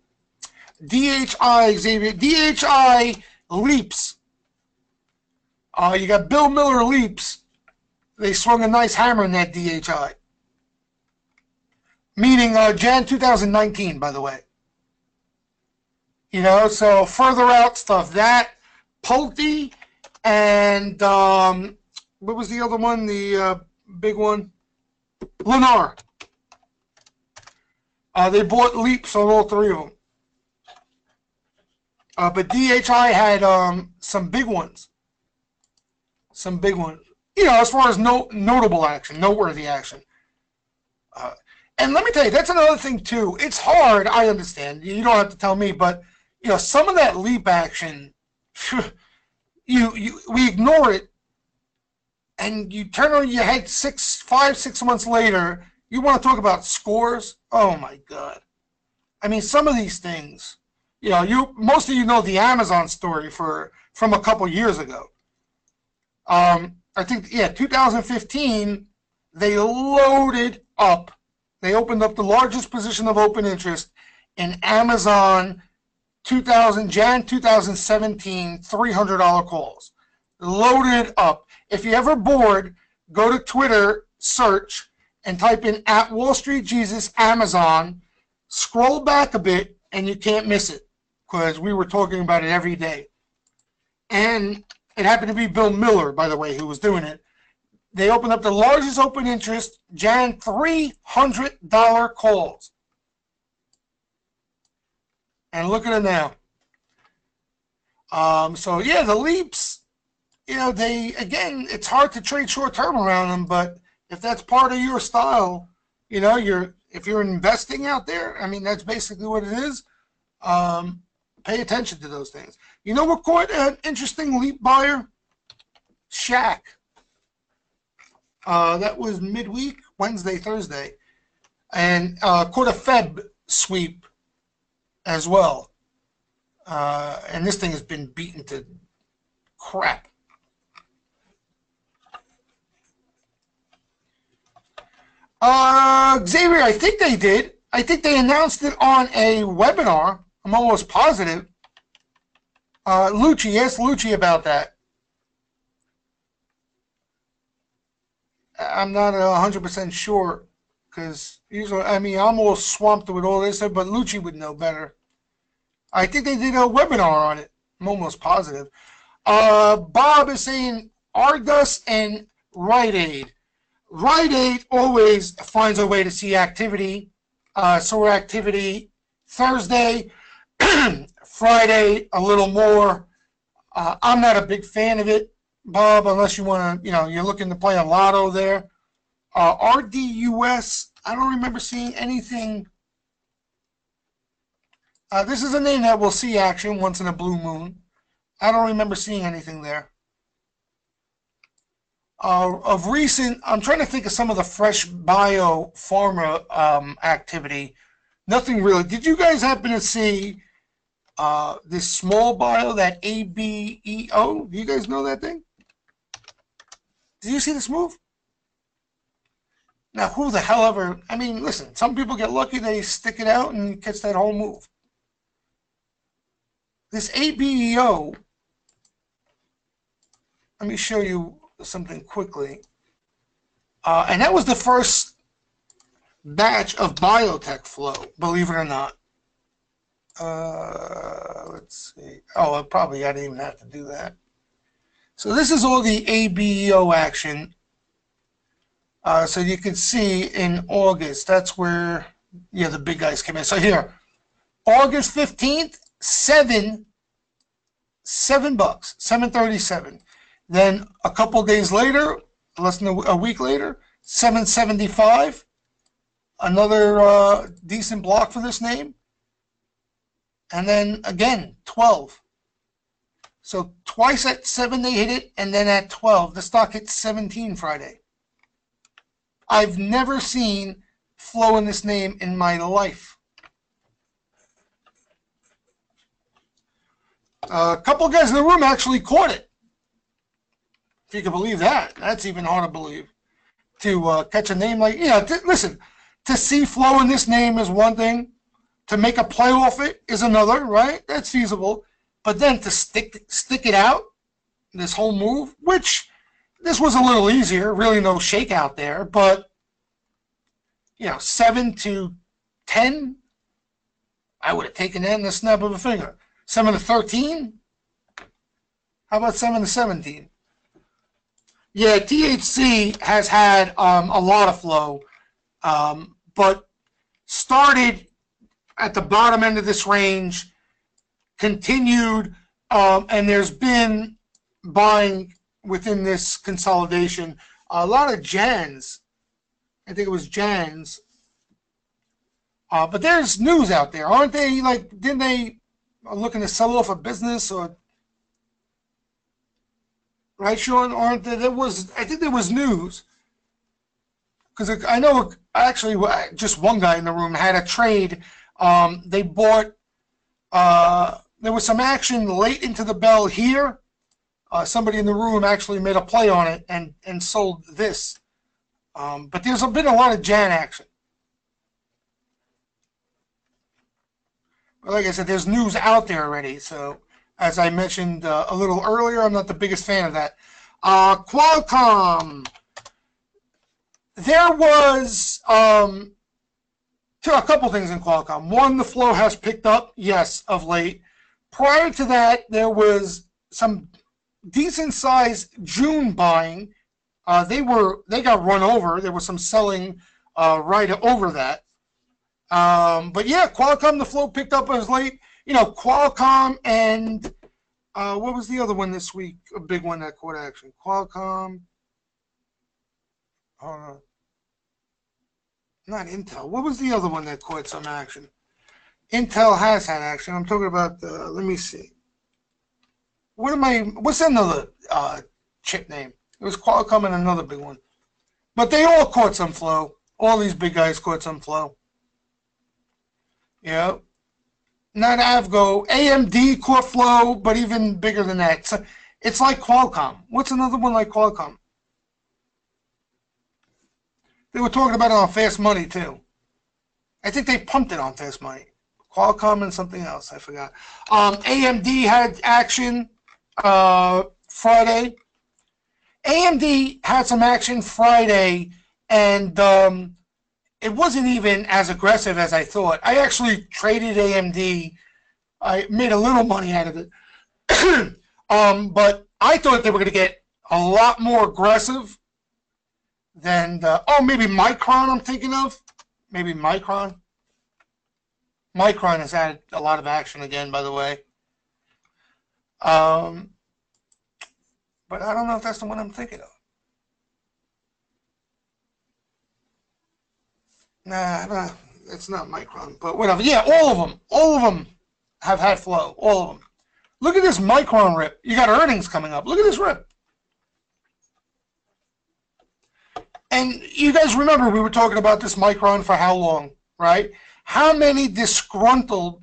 DHI, Xavier. DHI Leaps. You got Bill Miller Leaps. They swung a nice hammer in that DHI. Meaning Jan 2019, by the way. So further out stuff. That, Pulte, and what was the other one? The big one? Lennar. They bought leaps on all 3 of them. But DHI had some big ones. Some big ones. As far as notable action, noteworthy action. And let me tell you, that's another thing, too. It's hard, I understand. You don't have to tell me, but, some of that leap action, we ignore it, and you turn on your head 5, 6 months later, you want to talk about scores? Oh, my God. I mean, some of these things, most of you know the Amazon story from a couple years ago. I think, 2015, they loaded up. They opened up the largest position of open interest in Amazon Jan 2017, $300 calls. Loaded up. If you're ever bored, go to Twitter, search, and type in @WallStreetJesus Amazon. Scroll back a bit, and you can't miss it, because we were talking about it every day. And it happened to be Bill Miller, by the way, who was doing it. They opened up the largest open interest, Jan, $300 calls. And look at it now. The leaps, it's hard to trade short term around them, but if that's part of your style, if you're investing out there, I mean, that's basically what it is. Pay attention to those things. You know what caught an interesting leap buyer? Shaq. That was midweek, Wednesday, Thursday. And caught a Feb sweep as well. And this thing has been beaten to crap. Xavier, I think they did. I think they announced it on a webinar. I'm almost positive. Lucci, ask Lucci about that. I'm not 100% sure, because usually, I'm all swamped with all this, but Lucci would know better. I think they did a webinar on it. I'm almost positive. Bob is saying Argus and Rite Aid. Rite Aid always finds a way to see activity. Saw activity Thursday, Friday a little more. I'm not a big fan of it, Bob, unless you want to, you're looking to play a lotto there. RDUS I don't remember seeing anything. This is a name that will see action once in a blue moon. I don't remember seeing anything there. Of recent, I'm trying to think of some of the fresh bio pharma activity. Nothing really. Did you guys happen to see this small bio, that ABEO? Do you guys know that thing? Did you see this move? Now, who the hell ever? I mean, listen, some people get lucky, they stick it out and catch that whole move. This ABEO, let me show you something quickly. And that was the first batch of biotech flow, believe it or not. Let's see. Oh, I didn't even have to do that. So this is all the ABEO action. So you can see in August, that's where, yeah, the big guys came in. So here, August 15th, $7, $7.37. Then a couple days later, less than a week later, $7.75. Another decent block for this name. And then again, 12. So twice at 7 they hit it, and then at 12. The stock hit 17 Friday. I've never seen flow in this name in my life. A couple guys in the room actually caught it. If you can believe that. That's even hard to believe. To catch a name like, listen, to see flow in this name is one thing. To make a play off it is another, right? That's feasible. But then to stick it out, this whole move, which this was a little easier, really no shakeout there, but 7 to 10, I would have taken that in the snap of a finger. 7 to 13? How about 7 to 17? Yeah, THC has had a lot of flow, but started at the bottom end of this range, continued, and there's been buying within this consolidation. A lot of Jans, I think it was Jans, but there's news out there, aren't they? Like, didn't they looking to sell off a business or? Right, Sean? Aren't there? I think there was news. Because I know, actually, just one guy in the room had a trade. They bought, there was some action late into the bell here. Somebody in the room actually made a play on it and sold this. But there's been a lot of Jan action. But like I said, there's news out there already. So, as I mentioned a little earlier, I'm not the biggest fan of that. Qualcomm. There was a couple things in Qualcomm. One, the flow has picked up, yes, of late. Prior to that, there was some decent-sized June buying. They got run over. There was some selling right over that. But yeah, Qualcomm, the flow picked up as late. Qualcomm and what was the other one this week? A big one that caught action. Qualcomm. Not Intel. What was the other one that caught some action? Intel has had action. I'm talking about let me see. What's another chip name? It was Qualcomm and another big one. But they all caught some flow. All these big guys caught some flow. Yeah. Not Avgo. AMD caught flow, but even bigger than that. So it's like Qualcomm. What's another one like Qualcomm? They were talking about it on Fast Money, too. I think they pumped it on Fast Money. Qualcomm and something else. I forgot. AMD had action Friday. AMD had some action Friday, and it wasn't even as aggressive as I thought. I actually traded AMD. I made a little money out of it. But I thought they were going to get a lot more aggressive than maybe Micron I'm thinking of. Maybe Micron. Micron has had a lot of action again, by the way. But I don't know if that's the one I'm thinking of. Nah, it's not Micron, but whatever. Yeah, all of them have had flow, all of them. Look at this Micron rip. You got earnings coming up. Look at this rip. And you guys remember we were talking about this Micron for how long, right? How many disgruntled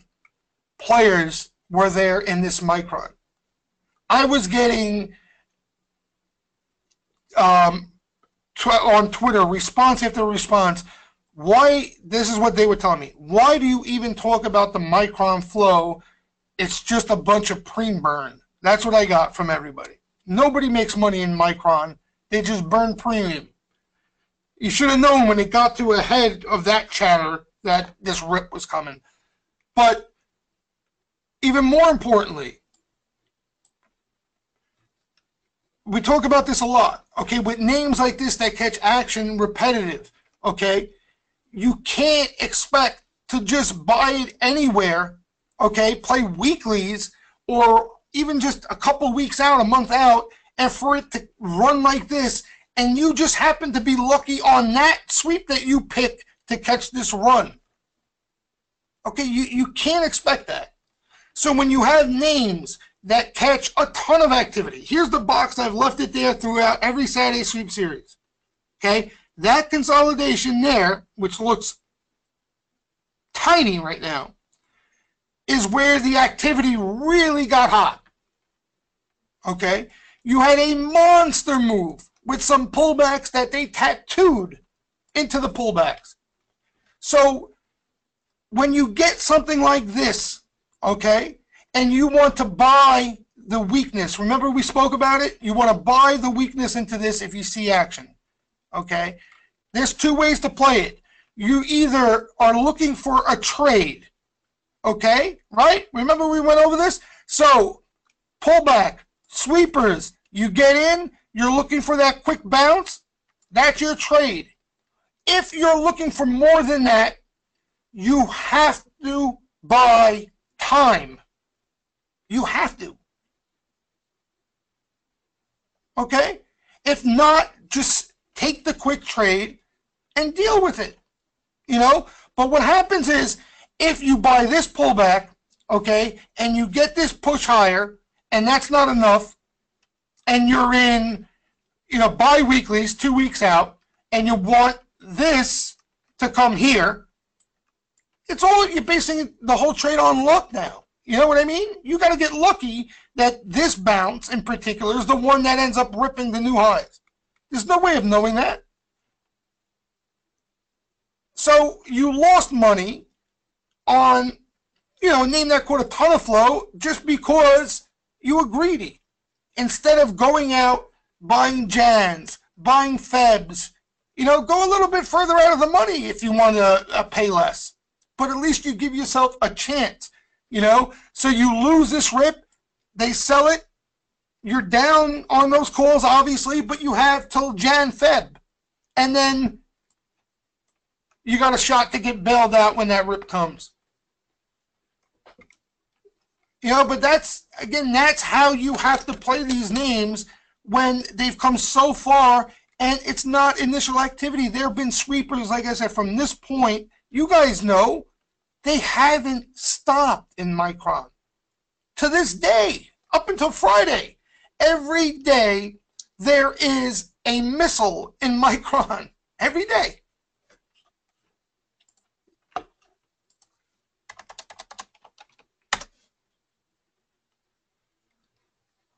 players were there in this Micron? I was getting on Twitter response after response. Why? This is what they were telling me. Why do you even talk about the Micron flow? It's just a bunch of pre-burn. That's what I got from everybody. Nobody makes money in Micron. They just burn premium. You should have known when it got to a head of that chatter that this rip was coming. But even more importantly, we talk about this a lot, okay, with names like this that catch action repetitive, okay, you can't expect to just buy it anywhere, okay, play weeklies or even just a couple weeks out, a month out, and for it to run like this, and you just happen to be lucky on that sweep that you pick to catch this run. Okay, you can't expect that. So when you have names that catch a ton of activity, here's the box. I've left it there throughout every Saturday sweep series. Okay, that consolidation there, which looks tiny right now, is where the activity really got hot. Okay, you had a monster move with some pullbacks that they tattooed into the pullbacks. So when you get something like this, okay, and you want to buy the weakness, remember we spoke about it? You want to buy the weakness into this if you see action, okay? There's two ways to play it. You either are looking for a trade, okay, right? Remember we went over this? So pullback, sweepers, you get in, you're looking for that quick bounce, that's your trade. If you're looking for more than that, you have to buy time. You have to. Okay? If not, just take the quick trade and deal with it. You know? But what happens is, if you buy this pullback, okay, and you get this push higher, and that's not enough, and you're in, you know, bi-weeklies, 2 weeks out, and you want this to come here, it's all, you're basing the whole trade on luck now. You know what I mean? You got to get lucky that this bounce in particular is the one that ends up ripping the new highs. There's no way of knowing that. So you lost money on, you know, a name that caught a ton of flow just because you were greedy. Instead of going out, buying Jans, buying Febs, you know, go a little bit further out of the money if you want to pay less. But at least you give yourself a chance, you know. So you lose this rip, they sell it, you're down on those calls, obviously, but you have till Jan, Feb. And then you got a shot to get bailed out when that rip comes. You know, but that's, again, that's how you have to play these names when they've come so far and it's not initial activity. There have been sweepers, like I said, from this point. You guys know they haven't stopped in Micron. To this day, up until Friday, every day there is a missile in Micron. Every day.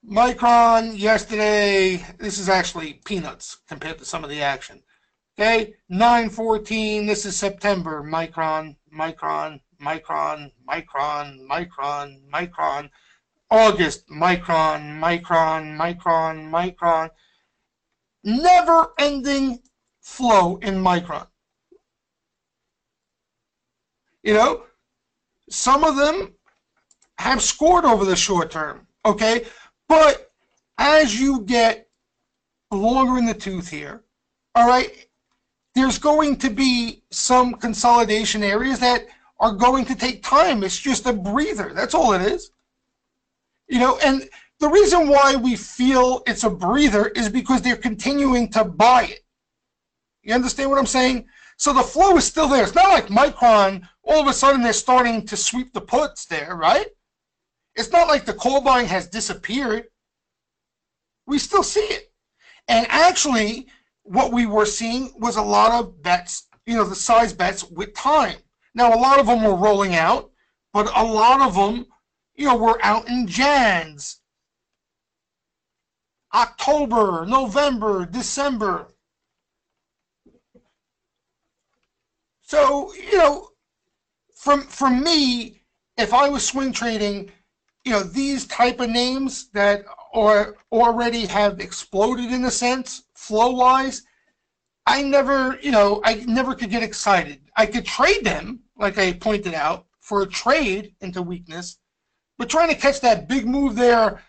Micron yesterday, this is actually peanuts compared to some of the action. Okay, 9/14, this is September, Micron, Micron, Micron, Micron, Micron, Micron. August, Micron, Micron, Micron, Micron. Never-ending flow in Micron. You know, some of them have scored over the short term, okay? But as you get longer in the tooth here, all right, there's going to be some consolidation areas that are going to take time. It's just a breather. That's all it is. You know, and the reason why we feel it's a breather is because they're continuing to buy it. You understand what I'm saying? So the flow is still there. It's not like Micron, all of a sudden they're starting to sweep the puts there, right? It's not like the call buying has disappeared. We still see it. And actually, what we were seeing was a lot of bets, the size bets with time. Now, a lot of them were rolling out, but a lot of them, were out in Jans, October, November, December. So, from me, if I was swing trading, these type of names that are already have exploded in a sense, flow-wise, I never could get excited. I could trade them, like I pointed out, for a trade into weakness, but trying to catch that big move there,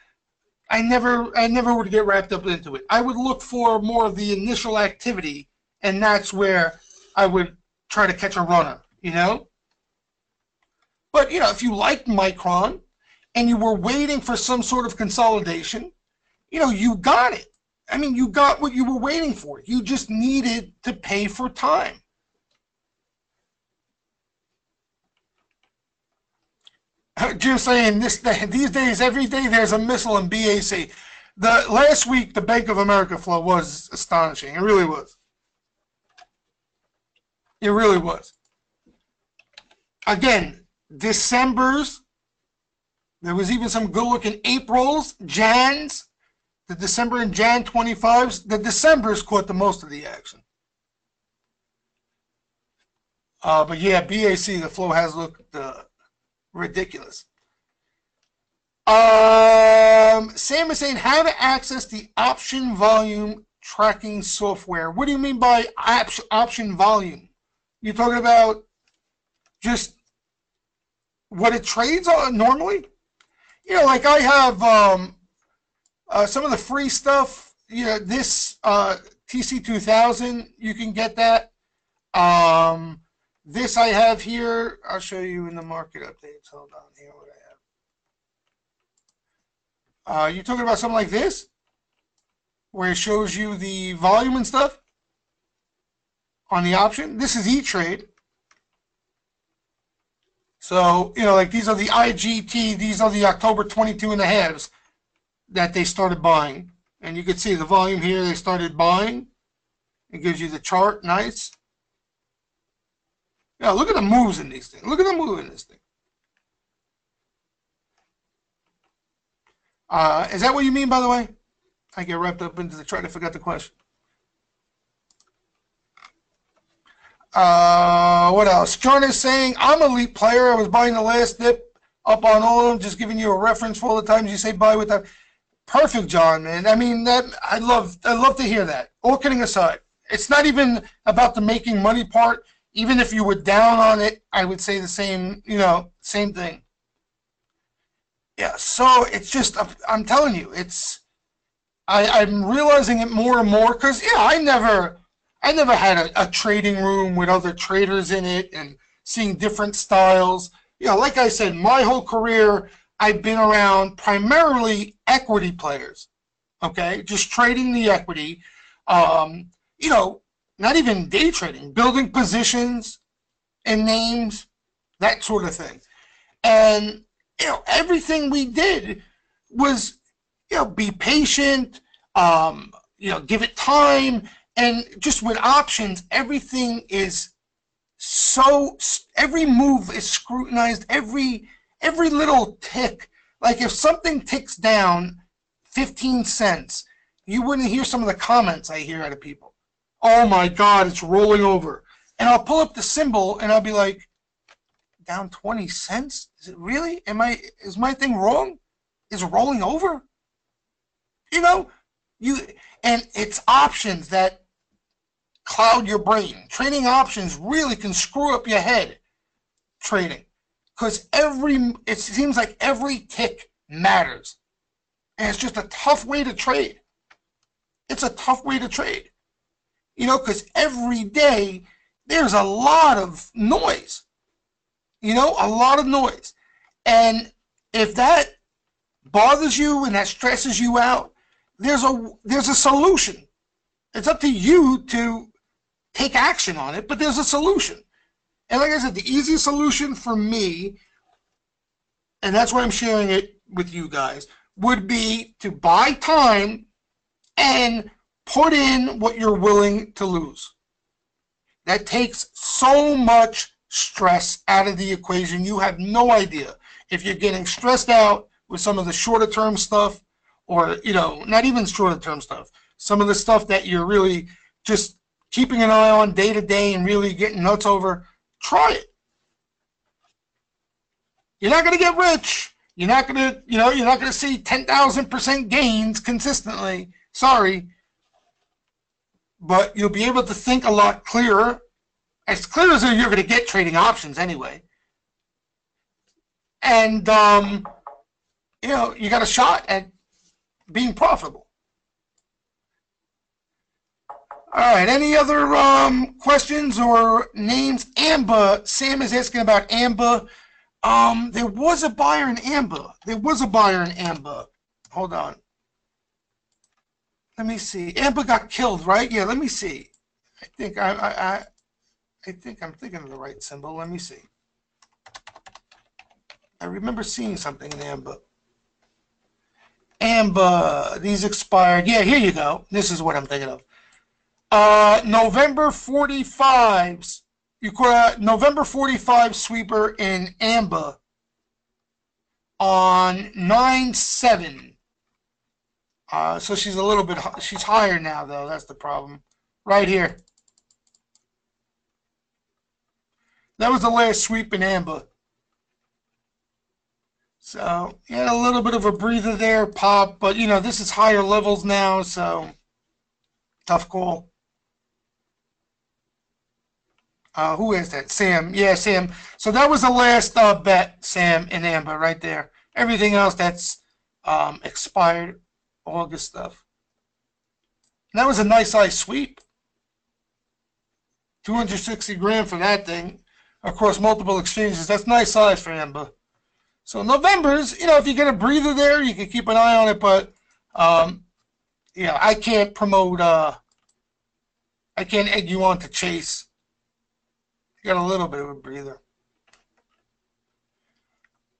I never would get wrapped up into it. I would look for more of the initial activity, and that's where I would try to catch a runner, But, if you liked Micron and you were waiting for some sort of consolidation, you got it. I mean, you got what you were waiting for. You just needed to pay for time. Just saying, these days, every day there's a missile in BAC. Last week, the Bank of America flow was astonishing. It really was. It really was. Again, December's, there was even some good-looking April's, Jan's, the December and Jan 25s. The December's caught the most of the action. But yeah, BAC, the flow has looked ridiculous. Sam is saying how to access the option volume tracking software. What do you mean by option volume? You're talking about just what it trades on normally? Like I have some of the free stuff. This TC2000, you can get that. This I have here. I'll show you in the market updates. Hold on here what I have. You're talking about something like this, where it shows you the volume and stuff on the option. This is E-Trade. So, like these are the IGT, these are the October 22 and a halves that they started buying. And you can see the volume here, they started buying. It gives you the chart, nice. Yeah, look at the moves in these things. Look at the move in this thing. Is that what you mean, by the way? I get wrapped up into the chart. I forgot the question. What else? John is saying, I'm an elite player. I was buying the last dip up on all of them, just giving you a reference for all the times you say buy with that. Perfect, John, man. I mean, I love to hear that. All kidding aside, it's not even about the making money part. Even if you were down on it, I would say the same, same thing. Yeah, so it's just, I'm telling you, I'm realizing it more and more because, yeah, I never had a trading room with other traders in it and seeing different styles. Like I said, my whole career, I've been around primarily equity players, okay? Just trading the equity, not even day trading, building positions and names, that sort of thing. And, everything we did was, be patient, give it time. And just with options, everything is every move is scrutinized, every little tick. Like if something ticks down 15 cents, you wouldn't hear some of the comments I hear out of people. Oh my God, it's rolling over. And I'll pull up the symbol and I'll be like, down 20 cents? Is it really? Is my thing wrong? Is it rolling over? And it's options that cloud your brain. Trading options really can screw up your head, trading. Because it seems like every tick matters. And it's just a tough way to trade. It's a tough way to trade. Because every day there's a lot of noise. A lot of noise. And if that bothers you and that stresses you out, there's a solution. It's up to you to take action on it, but there's a solution. And like I said, the easiest solution for me, and that's why I'm sharing it with you guys, would be to buy time and put in what you're willing to lose. That takes so much stress out of the equation. You have no idea. If you're getting stressed out with some of the shorter term stuff, or, you know, not even shorter term stuff, some of the stuff that you're really just keeping an eye on day to day and really getting nuts over, try it. You're not going to get rich. You're not going to, you know, you're not going to see 10,000% gains consistently. Sorry. But you'll be able to think a lot clearer, as clear as you're going to get trading options anyway. And, you know, you got a shot at being profitable. All right, any other questions or names? Amber, Sam is asking about Amber. There was a buyer in Amber. Hold on. Let me see. Amber got killed, right? Yeah, let me see. I think I'm thinking of the right symbol. Let me see. I remember seeing something in Amber. Amber, these expired. Yeah, here you go. This is what I'm thinking of. November 45s. You caught a November 45 sweeper in Amber on 9/7. So she's a little bit, she's higher now though. That's the problem. Right here. That was the last sweep in Amber. So you had a little bit of a breather there, pop, but you know, this is higher levels now, so tough call. Who is that? Sam. Yeah, Sam. So that was the last bet, Sam, in Amber, right there. Everything else that's expired August stuff. And that was a nice size sweep. 260 grand for that thing across multiple exchanges. That's nice size for Amber. So November's, you know, if you get a breather there, you can keep an eye on it, but yeah, I can't promote, I can't egg you on to chase. You got a little bit of a breather.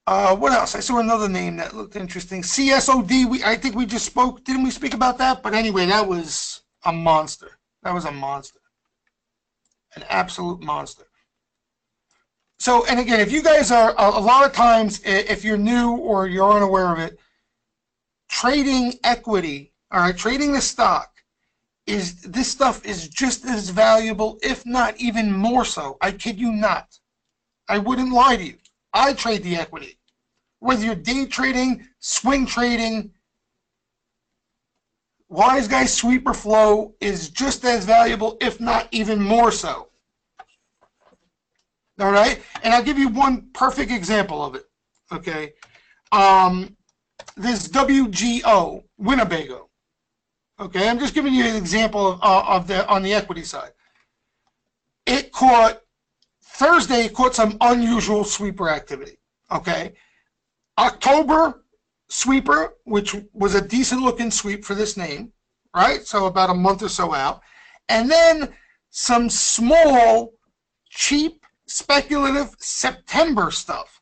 What else? I saw another name that looked interesting. CSOD, I think we just spoke, didn't we speak about that? But anyway, that was a monster. That was a monster. An absolute monster. So, and again, if you guys are, a lot of times, if you're new or you're unaware of it, trading equity, all right, trading the stock, this stuff is just as valuable, if not even more so. I kid you not. I wouldn't lie to you. I trade the equity. Whether you're day trading, swing trading, wise guy sweeper flow is just as valuable, if not even more so. All right? And I'll give you one perfect example of it. Okay? This WGO, Winnebago. Okay, I'm just giving you an example on the equity side. It caught, Thursday, it caught some unusual sweeper activity. Okay? October sweeper, which was a decent looking sweep for this name, right? So about a month or so out. And then some small, cheap, speculative September stuff.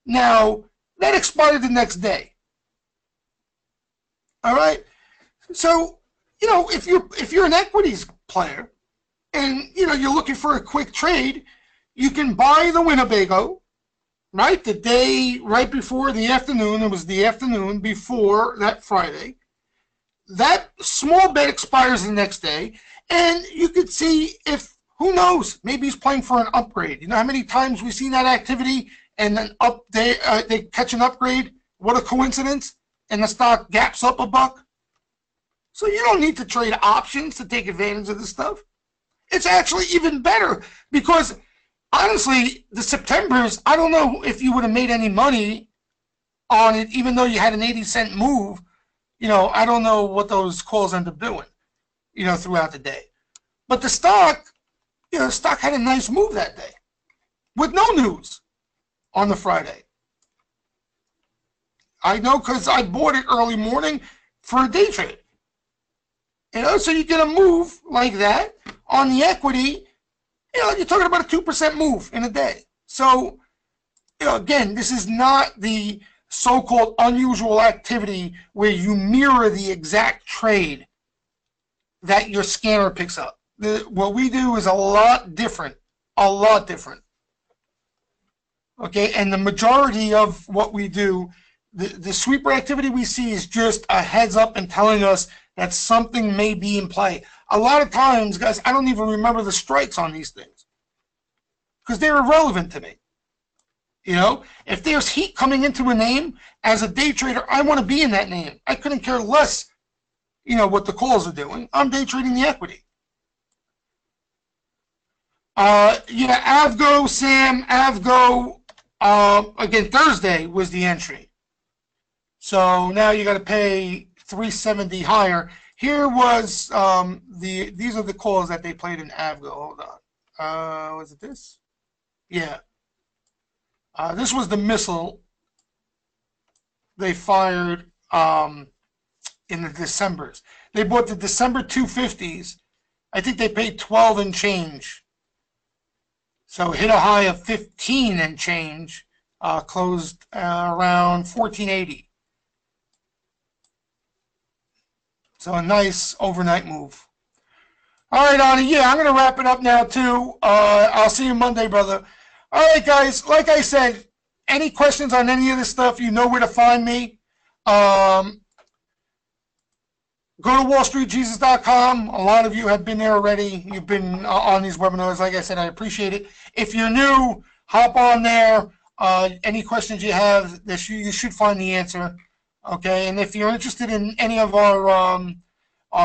Now, that expired the next day. All right? So, you know, if you're an equities player and, you know, you're looking for a quick trade, you can buy the Winnebago, right? The day right before the afternoon, it was the afternoon before that Friday. That small bet expires the next day, and you could see if, who knows, maybe he's playing for an upgrade. You know how many times we've seen that activity and then they catch an upgrade? What a coincidence. And the stock gaps up a buck. So you don't need to trade options to take advantage of this stuff. It's actually even better because, honestly, the Septembers, I don't know if you would have made any money on it, even though you had an 80-cent move. You know, I don't know what those calls end up doing, you know, throughout the day. But the stock, you know, the stock had a nice move that day with no news on the Friday. I know because I bought it early morning for a day trade. You know, so you get a move like that On the equity, you're talking about a 2% move in a day. So, again, this is not the so-called unusual activity where you mirror the exact trade that your scanner picks up. What we do is a lot different, Okay, and the majority of what we do, the sweeper activity we see is just a heads up and telling us that something may be in play. A lot of times, guys, I don't even remember the strikes on these things because they're irrelevant to me. If there's heat coming into a name, as a day trader, I want to be in that name. I couldn't care less, what the calls are doing. I'm day trading the equity. Avgo, Sam, Avgo, again, Thursday was the entry. So now you got to pay 370 higher. Here was these are the calls that they played in Avgo. Hold on. Was it this? Yeah. This was the missile they fired in the Decembers. They bought the December 250s. I think they paid 12 and change. So hit a high of 15 and change, closed around 1480. So a nice overnight move. All right, Ani, yeah, I'm going to wrap it up now, too. I'll see you Monday, brother. All right, guys, like I said, any questions on any of this stuff, you know where to find me. Go to wallstreetjesus.com. A lot of you have been there already. You've been on these webinars. Like I said, I appreciate it. If you're new, hop on there. Any questions you have, you should find the answer. Okay, and if you're interested in any of our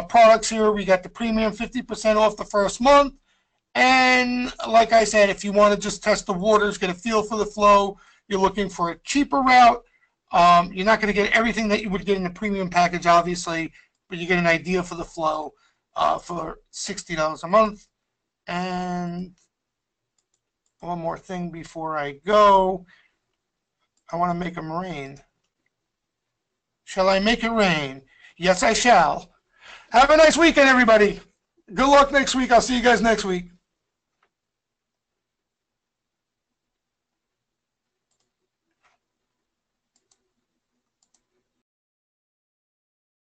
products here, we got the premium 50% off the first month. And like I said, if you want to just test the waters, get a feel for the flow, you're looking for a cheaper route. You're not going to get everything that you would get in the premium package, obviously, but you get an idea for the flow for $60 a month. And one more thing before I go. I want to make them rain. Shall I make it rain? Yes, I shall. Have a nice weekend, everybody. Good luck next week. I'll see you guys next week.